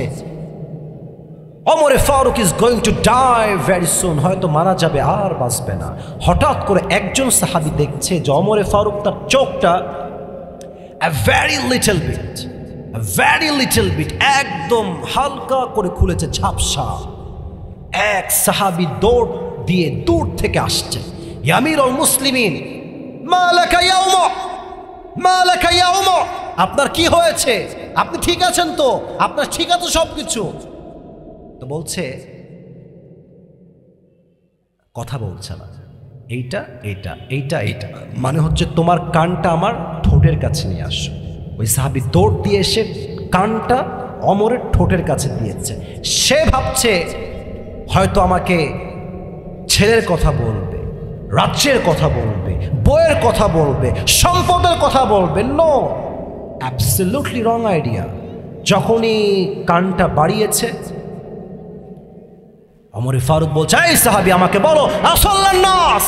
ওমরে Farooq is going to die very soon, হয়তো মারা যাবে, আর বাঁচবে না। হঠাৎ করে একজন সাহাবী দেখছে যে ওমরে ফারুক তার চোখটা ভেরি লিটল বিট একদম হালকা করে খুলেছে, ঝাপসা। এক সাহাবী দৌড় দিয়ে দূর থেকে আসছে, ইয়া আমিরুল মুসলিমিন, মা লাকা ইয়া উমর, মা লাকা ইয়া উমর, আপনার কি হয়েছে? আপনি ঠিক আছেন তো? আপনার ঠিক আছে সবকিছু? তো বলছে, কথা বলছে না, এইটা এইটা এইটা এইটা, মানে হচ্ছে তোমার কানটা আমার ঠোঁটের কাছে নিয়ে আসো। ওই সাহাবী দৌড় দিয়ে এসে কানটা ওমরের ঠোঁটের কাছে দিয়েছে। সে ভাবছে হয়তো আমাকে ছেলের কথা বলবে, রাজ্যের কথা বলবে, বইয়ের কথা বলবে, সম্পদের কথা বলবে। No, absolutely wrong idea. যখনই কানটা বাড়িয়েছে, ওমরে ফারুক বলছে, এই সাহাবী আমাকে বলো, আসল্লান নাস,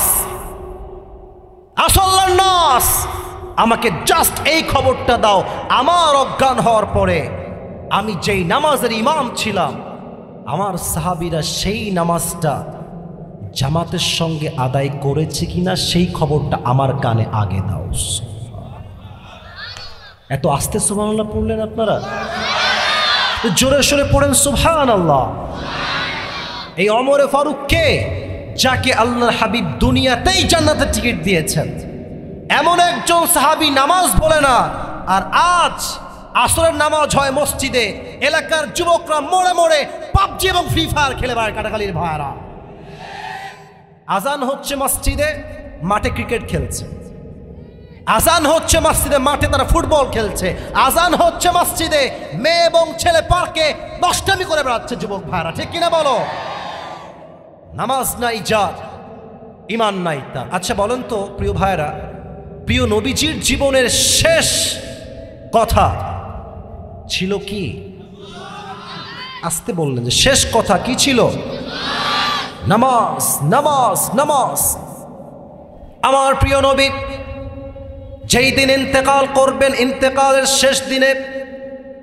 আসল্লান নাস, আমাকে জাস্ট এই খবরটা দাও, আমার অজ্ঞান হওয়ার পরে আমি যেই নামাজের ইমাম ছিলাম, আমার সাহাবীরা সেই নামাজটা জামাতের সঙ্গে আদায় করেছে কিনা সেই খবরটা আমার কানে আগে দাও। এত আস্তে সুবহানাল্লাহ পড়লেন আপনারা? জোরে সোরে পড়েন সুবহানাল্লাহ। এই ওমরে ফারুক কে? যাকে আল্লাহর হাবিব দুনিয়াতেই জান্নাতের টিকিট দিয়েছেন। এমন একজন সাহাবী নামাজ বলে না, আর আজ আসরের নামাজ হয় মসজিদে, এলাকার যুবকরা মোড়ে মোড়ে পাবজি এবং ফ্রি ফায়ার খেলে বেড়ায়। কাটাখালীর ভাইরা, আজান হচ্ছে মসজিদে, মাঠে ক্রিকেট খেলছে। আজান হচ্ছে মসজিদে, মাঠে তারা ফুটবল খেলছে। আজান হচ্ছে মসজিদে, মেয়ে এবং ছেলে পার্কে নষ্টামি করে বেড়াচ্ছে যুবক ভাইরা। ঠিক কিনা বলো? নামাজ নাই যার, ঈমান নাই তার। আচ্ছা বলেন তো প্রিয় ভাইরা, প্রিয় নবীজির জীবনের শেষ কথা ছিল কি? আসতে বললেন যে শেষ কথা কি ছিল? নামাজ, নামাজ, নামাজ। আমার প্রিয় নবী যেই দিন ইন্তেকাল করবেন, ইন্তেকালের শেষ দিনে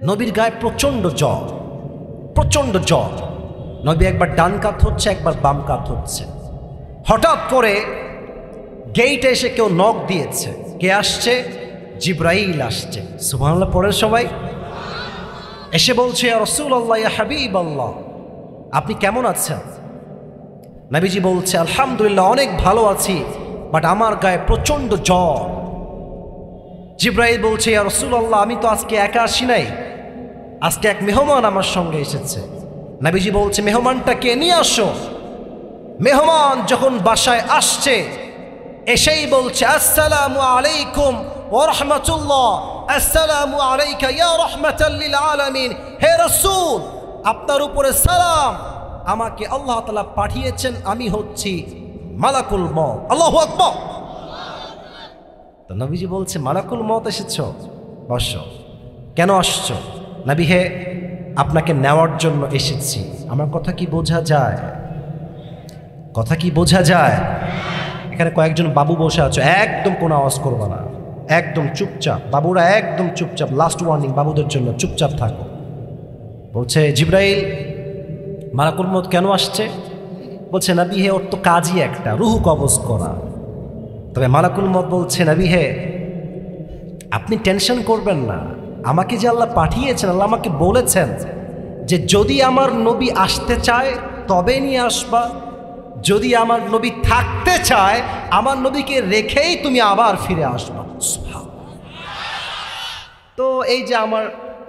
নবীর গায়ে প্রচণ্ড জ্বর, প্রচণ্ড জ্বর। নবী একবার ডান কাত হচ্ছে, একবার বাম কাত হচ্ছে। হঠাৎ করে গেইটে এসে কেউ নক দিয়েছে। কে আসছে? জিব্রাইল আসছে। সুবহানাল্লাহ পড়েন সবাই। এসে বলছে, ইয়া রাসূলুল্লাহ, ইয়া হাবিবাল্লাহ, আপনি কেমন আছেন? নবীজি বলছে, আলহামদুলিল্লাহ অনেক ভালো আছি, বাট আমার গায়ে প্রচণ্ড জ্বর। জিব্রাইল বলছে, ইয়া রাসূলুল্লাহ, আমি তো আজকে একা আসি নাই, আজকে এক মেহমান আমার সঙ্গে এসেছে। নবীজি বলছে, মেহমানটাকে নিয়ে আসো। মেহমান যখন বাসায় আসছে, এসেই বলছে, আসসালামু আলাইকুম ওয়া রাহমাতুল্লাহ, আসসালামু আলাইকা ইয়া রাহমাতাল লিল আলামিন। হে রাসূল, আপনার উপরে সালাম, আমাকে আল্লাহ তাআলা পাঠিয়েছেন, আমি হচ্ছি মালাকুল মউত। আল্লাহু আকবার। তো নবীজি বলছে, মালাকুল মউত এসেছো, বসো। কেন আসছো? নবী হে, আপনাকে নেওয়ার জন্য এসেছি। আমার কথা কি বোঝা যায়? কথা কি বোঝা যায়? এখানে কয়েকজন বাবু বসে আছো, একদম কোনো আওয়াজ করবে না, একদম চুপচাপ। বাবুরা একদম চুপচাপ, লাস্ট ওয়ার্নিং বাবুদের জন্য, চুপচাপ থাকো। বলছে জিব্রাইল, মালাকুল মউত কেন আসছে? বলছে, নবী হে, ওর তো কাজই একটা, রুহ কবজ করা। তবে মালাকুল মউত বলছে, নবী হে, আপনি টেনশন করবেন না, আমাকে যে আল্লাহ পাঠিয়েছেন, আল্লাহ আমাকে বলেছেন যে যদি আমার নবী আসতে চায় তবে নিয়ে আসবা, যদি আমার নবী থাকতে চায় আমার নবীকে রেখেই তুমি আবার ফিরে আসবা। তো এই যে আমার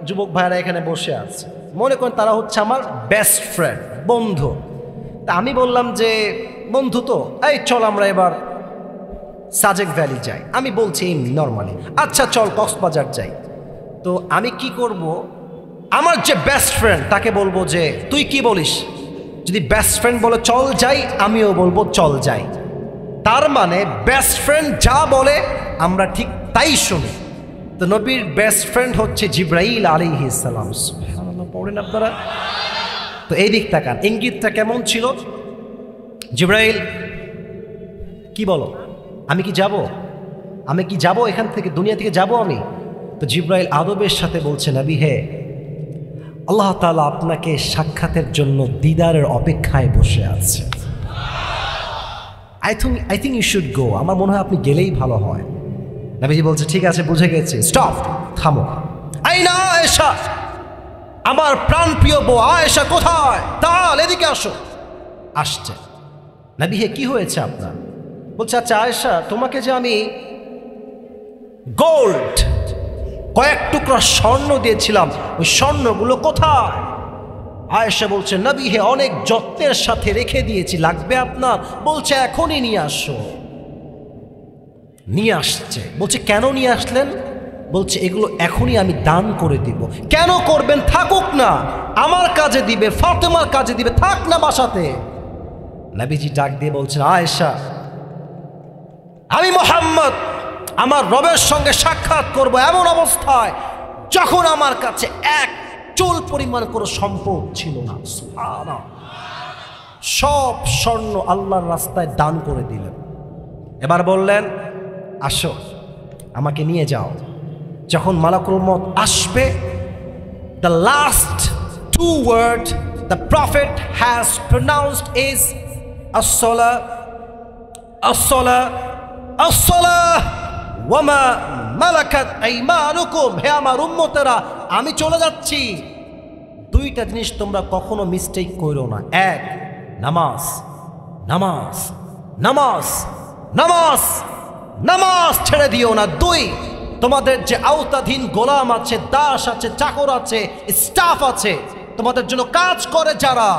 যুবক ভাইরা এখানে বসে আছে, মনে করেন তারা হচ্ছে আমার বেস্ট ফ্রেন্ড, বন্ধু। তা আমি বললাম যে বন্ধু তো, এই চল আমরা এবার সাজেক ভ্যালি যাই। আমি বলছি নর্মালি, আচ্ছা চল কক্সবাজার যাই। তো আমি কি করব, আমার যে বেস্ট ফ্রেন্ড তাকে বলবো যে তুই কি বলিস? যদি বেস্ট ফ্রেন্ড বলে চল যাই, আমিও বলবো চল যাই। তার মানে বেস্ট ফ্রেন্ড যা বলে আমরা ঠিক তাই শুনি। তো নবীর বেস্ট ফ্রেন্ড হচ্ছে জিব্রাইল আলাইহিস সালাম। সুবহানাল্লাহ পড়েন আপনারা। তো এই দিক তাকান, ইঙ্গিতটা কেমন ছিল? জিব্রাইল, কি বলো, আমি কি যাব? আমি কি যাব এখান থেকে, দুনিয়া থেকে যাব আমি? তো জিব্রাইল আদবের সাথে বলছে, নবী হে, আল্লাহ তাআলা আপনাকে সাক্ষাতের জন্য দিদারের অপেক্ষায় বসে আছে। I think you should go. আমার মনে হয় আপনি গেলেই ভালো হয়। নবীজি বলছে, ঠিক আছে, বুঝে গেছি, স্টপ, থামো। আইনা আয়েশা, আমার প্রাণপ্রিয় বউ আয়েশা কোথায়? তাল এদিকে আসো। আসছে। নবী হে, কি হয়েছে আপনার? বলছে, আচ্ছা আয়েশা, তোমাকে যে আমি গোল্ড কয়েক টুকরা স্বর্ণ দিয়েছিলাম, ওই স্বর্ণগুলো কোথায়? আয়েশা বলছে, নবী হে, অনেক যত্নের সাথে রেখে দিয়েছি, লাগবে আপনার? বলছে, এখনই নিয়ে আসো। নিয়ে আসছে। বলছে, কেন নিয়ে আসলেন? বলছে, এগুলো এখনই আমি দান করে দিব। কেন করবেন? থাকুক না, আমার কাজে দিবে, ফাতেমার কাজে দিবে, থাক না বাসাতে। নবীজি ডাক দিয়ে বলছেন, আয়েশা, আমি মুহাম্মদ আমার রবের সঙ্গে সাক্ষাৎ করব এমন অবস্থায় যখন আমার কাছে এক চুল পরিমাণ কোনো সম্পদ ছিল না। সুবহানাল্লাহ। সব স্বর্ণ আল্লাহর রাস্তায় দান করে দিলেন। এবার বললেন, আসো, আমাকে নিয়ে যাও। যখন মালাকুল মউত আসবে, the last two word the prophet has pronounced is as-salah, as-salah, as-salah wa ma malakat aymanukum। হে আমার উম্মতেরা, আমি চলে যাচ্ছি, দুইটা জিনিস তোমরা কখনো মিস্টেক করো না। এক, নামাজ, নামাজ, নামাজ, নামাজ, নামাজ ছেড়ে দিও না। দুই, তোমাদের যে আওতাধীন গোলাম আছে, দাস আছে, চাকর আছে, স্টাফ আছে, তোমাদের জন্য কাজ করে যারা,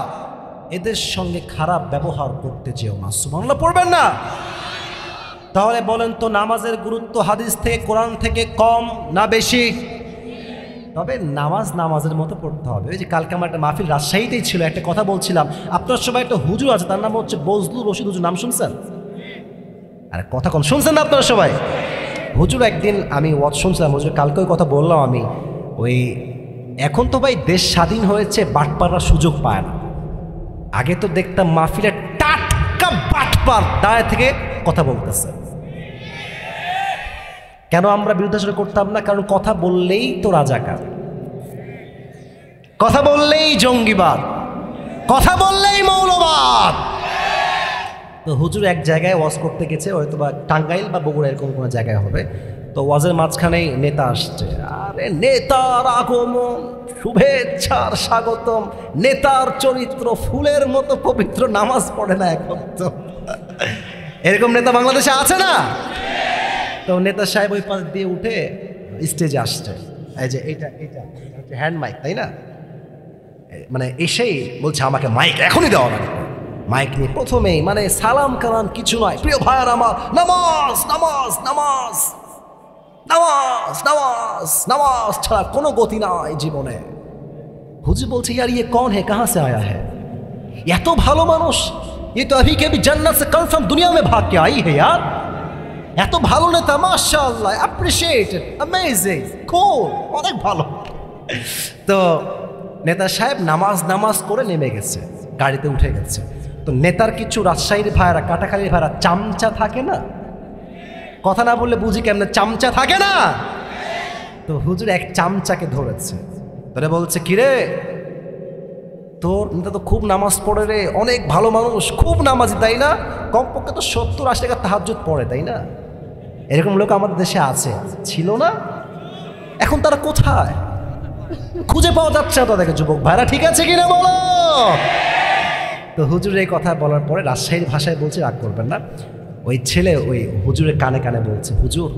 এদের সঙ্গে খারাপ ব্যবহার করতে যেও না। সুবহানাল্লাহ পড়বেন না? তাহলে বলেন তো, নামাজের গুরুত্ব হাদিস থেকে, কোরআন থেকে কম না বেশি? তবে নামাজের মতো পড়তে হবে। ওই যে কালকে আমার একটা মাহফিল রাজশাহীতেই ছিল, একটা কথা বলছিলাম, আপনার সবাই একটা হুজুর আছে, তার নাম হচ্ছে বজলুর রশিদ হুজুর, নাম শুনছেন? আর কথা কোন শুনছেন না আপনারা সবাই? হুজুর একদিন আমি ওয়াজ শুনছিলাম, হুজুর কালকে ওই কথা বললাম আমি, ওই এখন তো ভাই দেশ স্বাধীন হয়েছে, বাটপাড়ার সুযোগ পায় না। আগে তো দেখতাম মাহফিলে টাটকা বাটপার দাঁড়ায় থেকে কথা বলতেছে। কেন আমরা বিরুদ্ধাচরণ করতাম না? কারণ কথা বললেই তো রাজাকার, কথা বললেই জঙ্গিবাদ, কথা বললেই মৌলবাদ। তো হুজুর এক জায়গায় ওয়াজ করতে গেছে, হয়তো বা টাঙ্গাইল বা বগুড়া এরকম কোনো জায়গায় হবে। তো ওয়াজের মাঝখানেই নেতা আসছে, আরে নেতার আগমন, শুভেচ্ছার স্বাগতম, নেতার চরিত্র ফুলের মতো পবিত্র, নামাজ পড়ে না এখন তো। এরকম নেতা বাংলাদেশে আছে না? তো নেতা সাহেব ওই পাশ দিয়ে উঠে স্টেজে আসছে, এই যে এটা হ্যান্ড মাইক, তাই না? মানে এসেই বলছে আমাকে মাইক এখনই দেওয়া লাগবে। মাইক নিয়ে প্রথমেই মানে সালাম কালাম কিছু নয়, প্রিয় ভাইয়ার আমার, নামাজ নামাজ নামাজ নামাজ নামাজ নামাজ ছাড়া কোনো গতি নাই জীবনে। হুজুর বলছে ইয়ার ইয়ে কौन है, कहां से आया है? এত ভালো মানুষ, ये तो अभी के भी जन्नत से कन्फर्म दुनिया में भाग के आई है यार। এত ভালো নেতা, মাশাআল্লাহ, অ্যাপ্রিশিয়েটেড, অ্যামেজিং, কুল, অনেক ভালো। তো নেতা সাহেব নামাজ করে নেমে গেছে, গাড়িতে উঠে গেছে। তো নেতার কিছু রাজশাহীর ভাইরা, কাটাখালীর ভাইরা চামচা থাকে না, কথা না বললে বুঝি কেমনে, চামচা থাকে না? তো হুজুর এক চামচাকে ধরেছে, ধরে বলছে কিরে তোর নেতা তো খুব নামাজ পড়ে রে, অনেক ভালো মানুষ, খুব নামাজি তাই না? কমপক্ষে তো 70-80 টাকা তাহাজ্জুদ পড়ে তাই না? এরকম লোক আমাদের দেশে আছে, ছিল না? এখন তারা কোথায়? খুঁজে পাওয়া যাচ্ছে না তাদেরকে। যুবক ভাইরা ঠিক আছে কিনা বলো? তো হুজুর এই কথা বলার পরে রাজশাহীর ভাষায় বলছে, রাগ করবেন না, ওই ছেলে ওই হুজুরের কানে কানে বলছে, হুজুর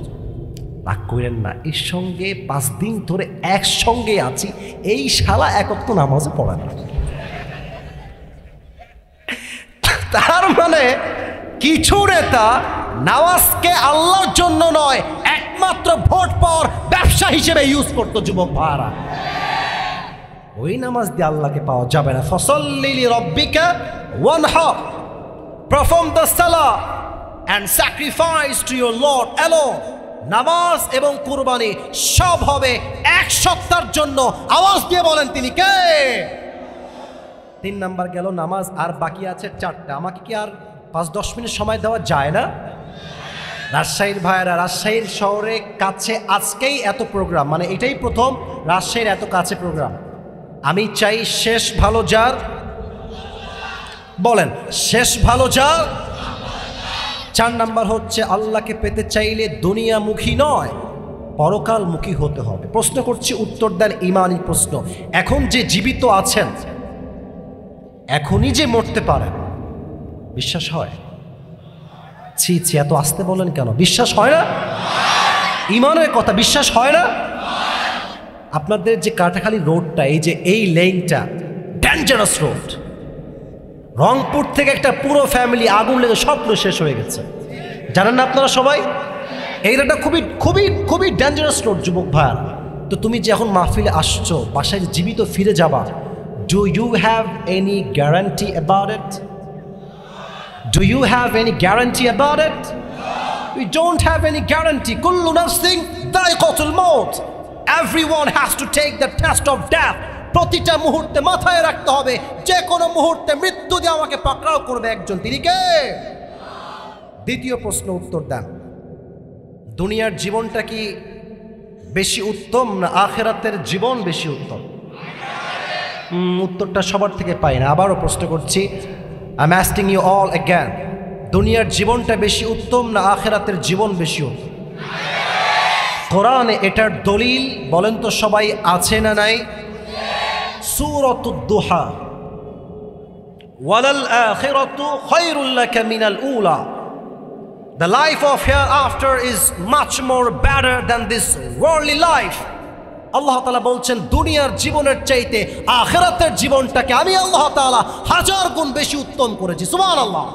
রাগ করেন না, এর সঙ্গে 5 দিন ধরে একসঙ্গে আছি, এই শালা একক তো নামাজও পড়ে না। তার মানে কিছু নেতা নামাজকে আল্লাহর জন্য নয়, একমাত্র ভোট পাওয়ার ব্যবসা হিসেবে ইউজ করতো। যুবক ভাইরা, ওই নামাজ দিয়ে আল্লাহকে পাওয়া যাবে না। ফসল্লি লিরাব্বিকা ওয়ানহার, পারফর্ম দ্য সালাহ and sacrifice to your Lord alone। নামাজ এবং কুরবানি সব হবে এক সত্তার জন্য। আওয়াজ দিয়ে বলেন তিনি কে? 3 নাম্বার গেল নামাজ, আর বাকি আছে 4টা। আমাকে কি আর 5-10 মিনিট সময় দেওয়া যায় না? রাজশাহীর ভাইয়েরা, রাজশাহীর শহরে কাছে আজকেই এত প্রোগ্রাম, মানে এটাই প্রথম রাজশাহীর এত কাছে প্রোগ্রাম। আমি চাই শেষ ভালো যার, বলেন শেষ ভালো যার। 4 নাম্বার হচ্ছে আল্লাহকে পেতে চাইলে দুনিয়ামুখী নয়, পরকালমুখী হতে হবে। প্রশ্ন করছি, উত্তর দেন, ইমানি প্রশ্ন। এখন যে জীবিত আছেন, এখনই যে মরতে পারেন, বিশ্বাস হয়? ছি ছি, এত আসতে বলেন কেন? বিশ্বাস হয় না? ইমানের কথা, বিশ্বাস হয় না? আপনাদের যে কাটাখালী রোডটা, এই যে এই লেনটা ডেঞ্জারাস রোড, রংপুর থেকে একটা পুরো ফ্যামিলি আগুন লেগে স্বপ্ন শেষ হয়ে গেছে, জানেন না আপনারা সবাই? এই রোডটা খুবই খুবই খুবই ডেঞ্জারাস রোড। যুবক ভাইয়ারা, তো তুমি যে এখন মাহফিলে আসছো, বাসায় জীবিত ফিরে যাবা, do you have any guarantee about it? Do you have any guarantee about it? We don't have any guarantee. কুল্লু নাফসিন যায়কাতুল মাউত, everyone has to take the test of death. প্রতিটা মুহূর্তে মাথায় রাখতে হবে, যে কোনো মুহূর্তে মৃত্যু দিয়ে আমাকে পাকড়াও করবে একজন, তিনি কে? দ্বিতীয় প্রশ্ন উত্তর দেন, দুনিয়ার জীবনটা কি বেশি উত্তম না আখিরাতের জীবন বেশি উত্তম? উত্তরটা সবার থেকে পাই না, আবারও প্রশ্ন করছি, I am asking you all again, দুনিয়ার জীবনটা বেশি উত্তম না আখিরাতের জীবন বেশি উত্তম? কোরআনে এটার দলিল বলেন তো সবাই, আছে না নাই? সূরাতুদ দুহা, ওয়ালাল আখিরাতু খায়রুল লাকা মিনাল উলা, the life of hereafter is much more better than this worldly life। আল্লাহ তাআলা বলছেন দুনিয়ার জীবনের চাইতে আখিরাতের জীবনটাকে আমি আল্লাহ তাআলা 1000 গুণ বেশি উত্তম করেছি। সুবহানাল্লাহ।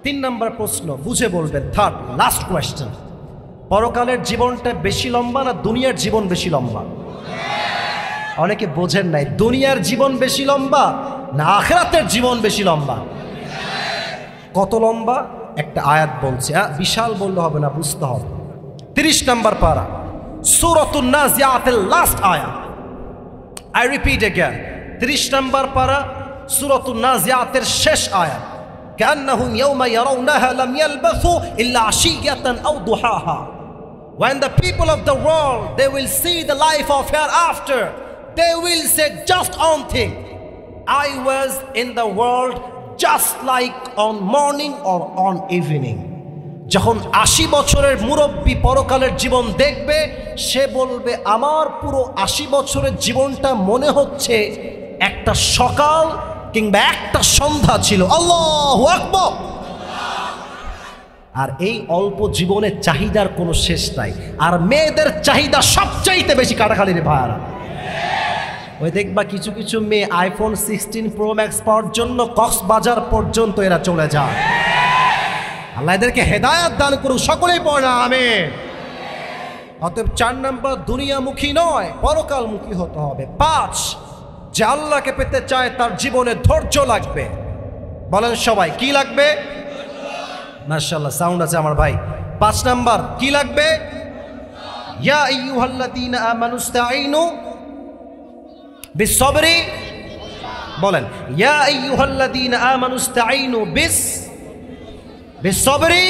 3 নম্বর প্রশ্ন বুঝে বলবেন, থার্ড লাস্ট কোয়েশ্চেন, পরকালের জীবনটা বেশি লম্বা না দুনিয়ার জীবন বেশি লম্বা? অনেকে বোঝেন নাই, দুনিয়ার জীবন বেশি লম্বা না আখিরাতের জীবন বেশি লম্বা? কত লম্বা? একটা আয়াত বলছে, বিশাল বললে হবে না, বুঝতে হবে। 30 নম্বর পারা, সূরাতুন নাজিআতের লাস্ট আয়াত। আই রিপিট अगेन, 30 নম্বর পারা, সূরাতুন নাজিআতের শেষ আয়াত। কান্নাহুম ইয়াওমা ইয়ারাউনাহা লাম ইয়ালবাসু ইল্লা আশিয়াতান আও দুহাহা। When the people of the world, they will see the life of hereafter, they will say just one thing: I was in the world just like on morning or on evening. যখন 80 বছরের মুরব্বী পরকালের জীবন দেখবে, সে বলবে আমার পুরো 80 বছরের জীবনটা মনে হচ্ছে একটা সকাল কিংবা একটা সন্ধ্যা ছিল। আল্লাহু আকবার। আর এই অল্প জীবনের চাহিদার কোনো শেষ নাই। আর মেয়েদের চাহিদা সবচাইতে বেশি কাটাখালি রে ভাইরা। ওই দেখবা কিছু কিছু মেয়ে আইফোন 16 প্রো ম্যাক্স পাওয়ার জন্য কক্সবাজার পর্যন্ত এরা চলে যায়। আল্লাহ এদেরকে হেদায়েত দান করুক, সকলেই পড়ে না আমিন। অতএব 4 নম্বর, দুনিয়ামুখী নয় পরকালমুখী হতে হবে। 5, যে আল্লাহকে পেতে চায় তার জীবনে ধৈর্য লাগবে। বলেন সবাই, কি লাগবে? মাশাআল্লাহ, সাউন্ড আছে আমার ভাই। 5 নাম্বার কি লাগবে? ইয়া আইয়ুহাল্লাযীনা আমানুস্তাঈনু বিসসবরি। বলেন, ইয়া আইয়ুহাল্লাযীনা আমানুস্তাঈনু বিসসবরি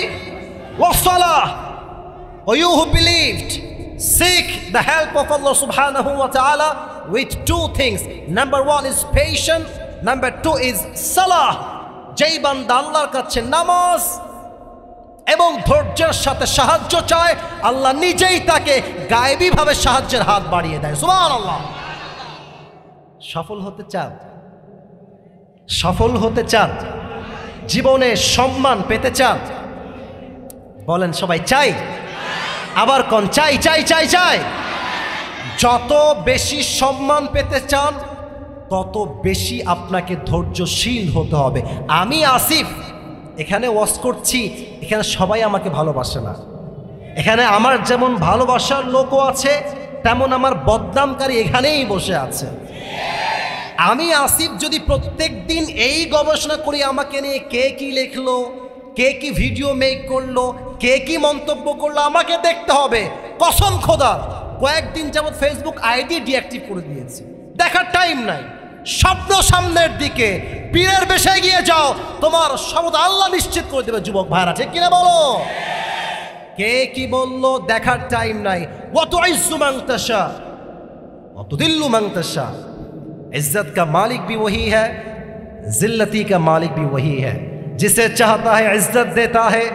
ওয়াসসালাহ। O you who believed, seek the help of Allah subhanahu wa ta'ala with 2 things. Number 1 is patience, number 2 is salah. যেই বান্দা আল্লাহর কাছে নামাজ এবং ধৈর্যের সাথে সাহায্য চায়, আল্লাহ নিজেই তাকে গায়েবীভাবে সাহায্যের হাত বাড়িয়ে দেয়। সুবহানাল্লাহ। সফল হতে চান? সফল হতে চান? জীবনে সম্মান পেতে চান? বলেন সবাই, চাই। আবার কোন চাই চাই চাই চাই? যত বেশি সম্মান পেতে চান তত বেশি আপনাকে ধৈর্যশীল হতে হবে। আমি আসিফ এখানে ওয়াজ করছি, এখানে সবাই আমাকে ভালোবাসে না। এখানে আমার যেমন ভালোবাসার লোকও আছে, তেমন আমার বদনামকারী এখানেই বসে আছে। আমি আসিফ যদি প্রত্যেক দিন এই গবেষণা করি আমাকে নিয়ে কে কি লিখলো, কে কি ভিডিও মেক করলো, কে কি মন্তব্য করলো, আমাকে দেখতে হবে। কসম খোদা, কয়েকদিন যাবত ফেসবুক আইডি ডিঅ্যাক্টিভ করে দিয়েছি, দেখার টাইম নাই। স্বপ্ন সামনের দিকে, পীরের বেশে গিয়ে যাও, তোমার সবদ আল্লাহ নিশ্চিত করে দেবে। যুবক ভাইরা ঠিক কিনা বলো? কে কি বললো দেখার টাইম নাই। ওয়া তুইজ্জু মান তাশা ওয়া তুদিল্লু মান তাশা। इज्जत का मालिक भी वही है, जिल्लती का मालिक भी वही है। जिसे चाहता है इज्जत देता है,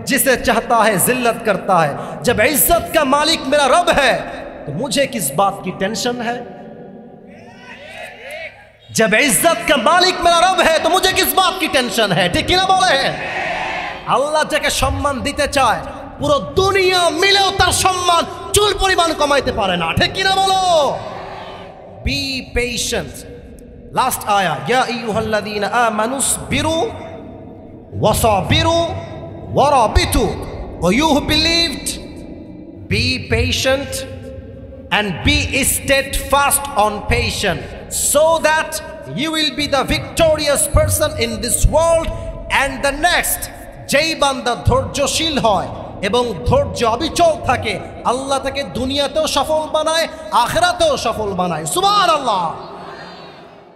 जिसे चाहता है जिल्लत करता है। जब इज्जत का मालिक मेरा रब है तो मुझे किस बात की टेंशन है? जब इज्जत का मालिक मेरा रब है तो मुझे किस बात की टेंशन है? ठीक ना बोले? আল্লাহ যাকে সম্মান দিতে চায় পুরো দুনিয়া মিলেও তার সম্মান চুল পরিমাণ কমাইতে পারে না। ঠিক কিনা বলো? Be patient. Last ayah, ya ayyuhalladhina amanu sabiru wasabiru warabitu. O you who believed, be patient and be steadfast on patience, so that you will be the victorious person in this world and the next. যেই বান্দা ধৈর্যশীল হয় এবং ধৈর্য অবিচল থাকে, আল্লাহ তাকে দুনিয়াতেও সফল বানায়, আখিরাতেও সফল বানায়। সুবহানাল্লাহ।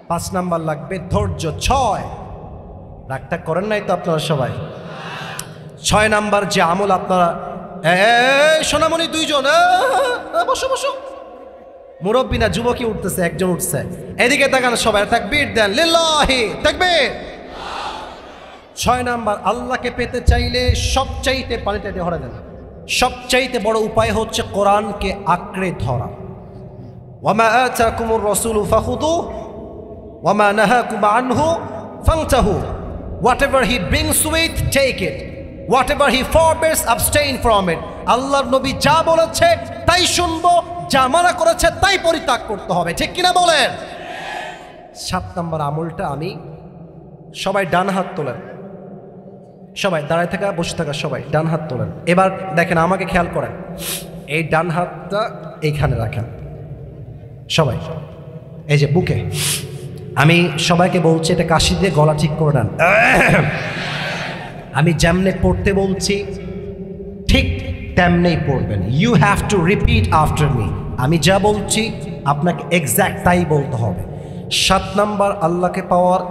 5 নাম্বার লাগবে ধৈর্য। 6, রাগটা করেন নাই তো আপনারা সবাই? 6 নাম্বার যে আমল আপনারা, সোনামণি 2 জন, বসো বসো। মুরব্বী না যুবকই উঠতেছে, একজন উঠছে, এদিকে তাকান সবাই, তাকবীর দেন, লিল্লাহি তাকবীর। 6 নাম্বার, আল্লাহকে পেতে চাইলে সবচাইতে পানিতে ধরে দেন, সবচাইতে বড় উপায় হচ্ছে কোরআনকে আঁকড়ে ধরা। ওয়ামা আতাকুমুর রাসূলু ফাখুযুহু ওয়ামা নাহাকুম আনহু ফান্তাহু। Whatever he brings with, take it. Whatever he forbids, abstain from it. আল্লাহর নবী যা বলেছে তাই শুনবো, যা মানা করেছে তাই পরিত্যাগ করতে হবে। ঠিক কিনা বলেন? 7 নাম্বার আমলটা আমি, সবাই ডান হাত তোলেন, সবাই দাঁড়ায় থাকা বসে থাকা সবাই ডান হাত তোলেন। এবার দেখেন, আমাকে খেয়াল করেন, এই ডান হাতটা এইখানে রাখেন সবাই। এই যে বুকে, আমি সবাইকে বলছি এটা কাশি দিয়ে গলা ঠিক করে নেন। আমি যেমনে পড়তে বলছি ঠিক তেমনেই পড়বেন। You have to repeat after me. আমি যা বলছি আপনাকে এক্স্যাক্ট তাই বলতে হবে। 7 নাম্বার, আল্লাহকে পাওয়ার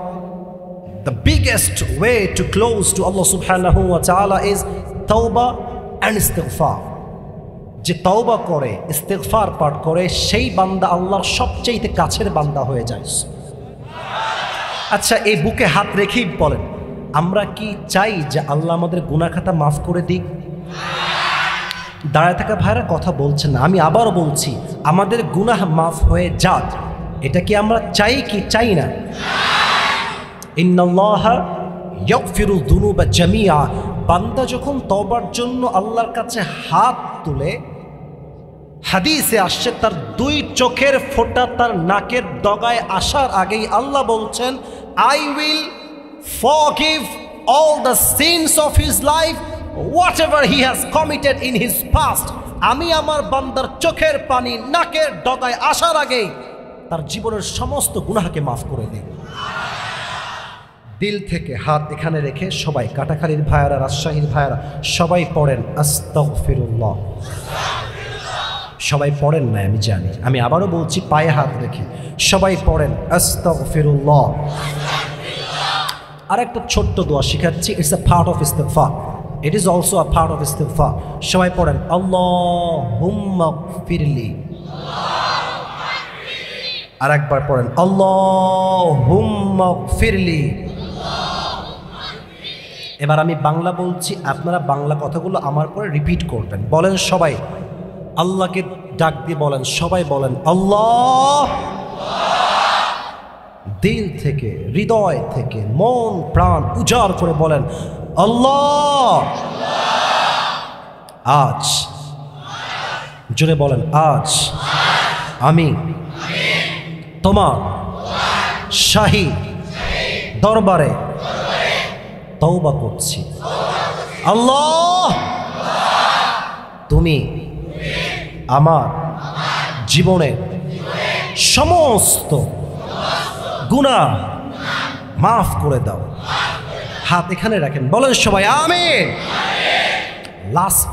the biggest way to close to Allah subhanahu wa ta'ala is tawbah and istighfar. যে তওবা করে, ইস্তিগফার পাঠ করে, সেই বান্দা আল্লাহর সবচেয়ে কাছের বান্দা হয়ে যায়। আচ্ছা, এই বুকে হাত রেখেই বলেন, আমরা কি চাই যে আল্লাহ আমাদের গুনাহ খাতা মাফ করে দিক? দাঁড়ায় থাকা ভাইরা কথা বলছেন না, আমি আবারও বলছি, আমাদের গুনাহ মাফ হয়ে যাক, এটা কি আমরা চাই কি চাই না? ইন্নাল্লাহা ইয়াগফিরু যুনুবা জামিআ। বান্দা যখন তওবার জন্য আল্লাহর কাছে হাত তুলে, হাদিসে আসছে তার 2 চোখের ফোঁটা তার নাকের ডগায় আসার আগেই আল্লাহ বলছেন, I will forgive all the sins of his life whatever he has committed in his past. আমি আমার বান্দার চোখের পানি নাকের ডগায় আসার আগেই তার জীবনের সমস্ত গুনাহকে মাফ করে দিই। দিল থেকে হাত এখানে রেখে সবাই, কাটাখালীর ভাইয়ারা, রাজশাহীর ভাইয়ারা, সবাই পড়েন আস্তাগফিরুল্লাহ। সবাই পড়েন না আমি জানি, আমি আবারও বলছি, পায়ে হাত রেখে সবাই পড়েন আস্তাগফিরুল্লাহ। আর একটা ছোট্ট দোয়া শিখাচ্ছি, ইটস আ পার্ট অফ ইস্তিগফার, it is also a part of ইস্তিগফার। সবাই পড়েন আল্লাহুম্মা গফিরলি। আর একবার পড়েন আল্লাহুম্মা গফিরলি। এবার আমি বাংলা বলছি, আপনারা বাংলা কথাগুলো আমার পরে রিপিট করবেন। বলেন সবাই, আল্লাহকে ডাক দিয়ে বলেন, সবাই বলেন আল্লাহ। দিল থেকে, হৃদয় থেকে, মন প্রাণ উজাড় করে বলেন আল্লাহ। আজ, জোরে বলেন, আজ আমি তোমার শাহী দরবারে তওবা করছি। আল্লাহ, তুমি আমার জীবনের সমস্ত গুনাহ মাফ করে দাও। হাত এখানে রাখেন, বলেন সবাই আমিন। লাস্ট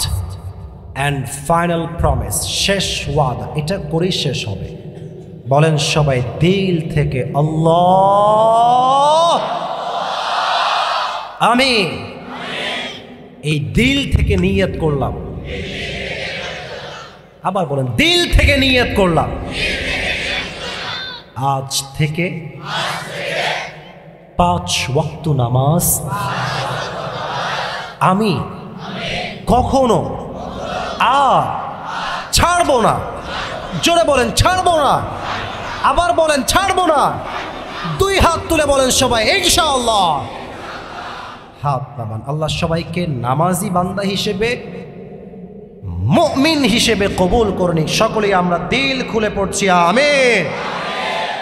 অ্যান্ড ফাইনাল প্রমিস, শেষ ওয়াদা, এটা করেই শেষ হবে। বলেন সবাই দিল থেকে আল্লাহ আমি এই দিল থেকে নিয়ত করলাম। আবার বলেন, দিল থেকে নিয়ত করলাম, আজ থেকে 5 ওয়াক্ত নামাজ আমি কখনো আর ছাড়বো না। জোরে বলেন ছাড়বো না। আবার বলেন ছাড়বো না। 2 হাত তুলে বলেন সবাই ইনশাআল্লাহ। হাত নামান। আল্লাহ সবাইকে নামাজি বান্দা হিসেবে, মুমিন হিসেবে কবুল করুন। সকলেই আমরা দিল খুলে পড়ছি আমিন।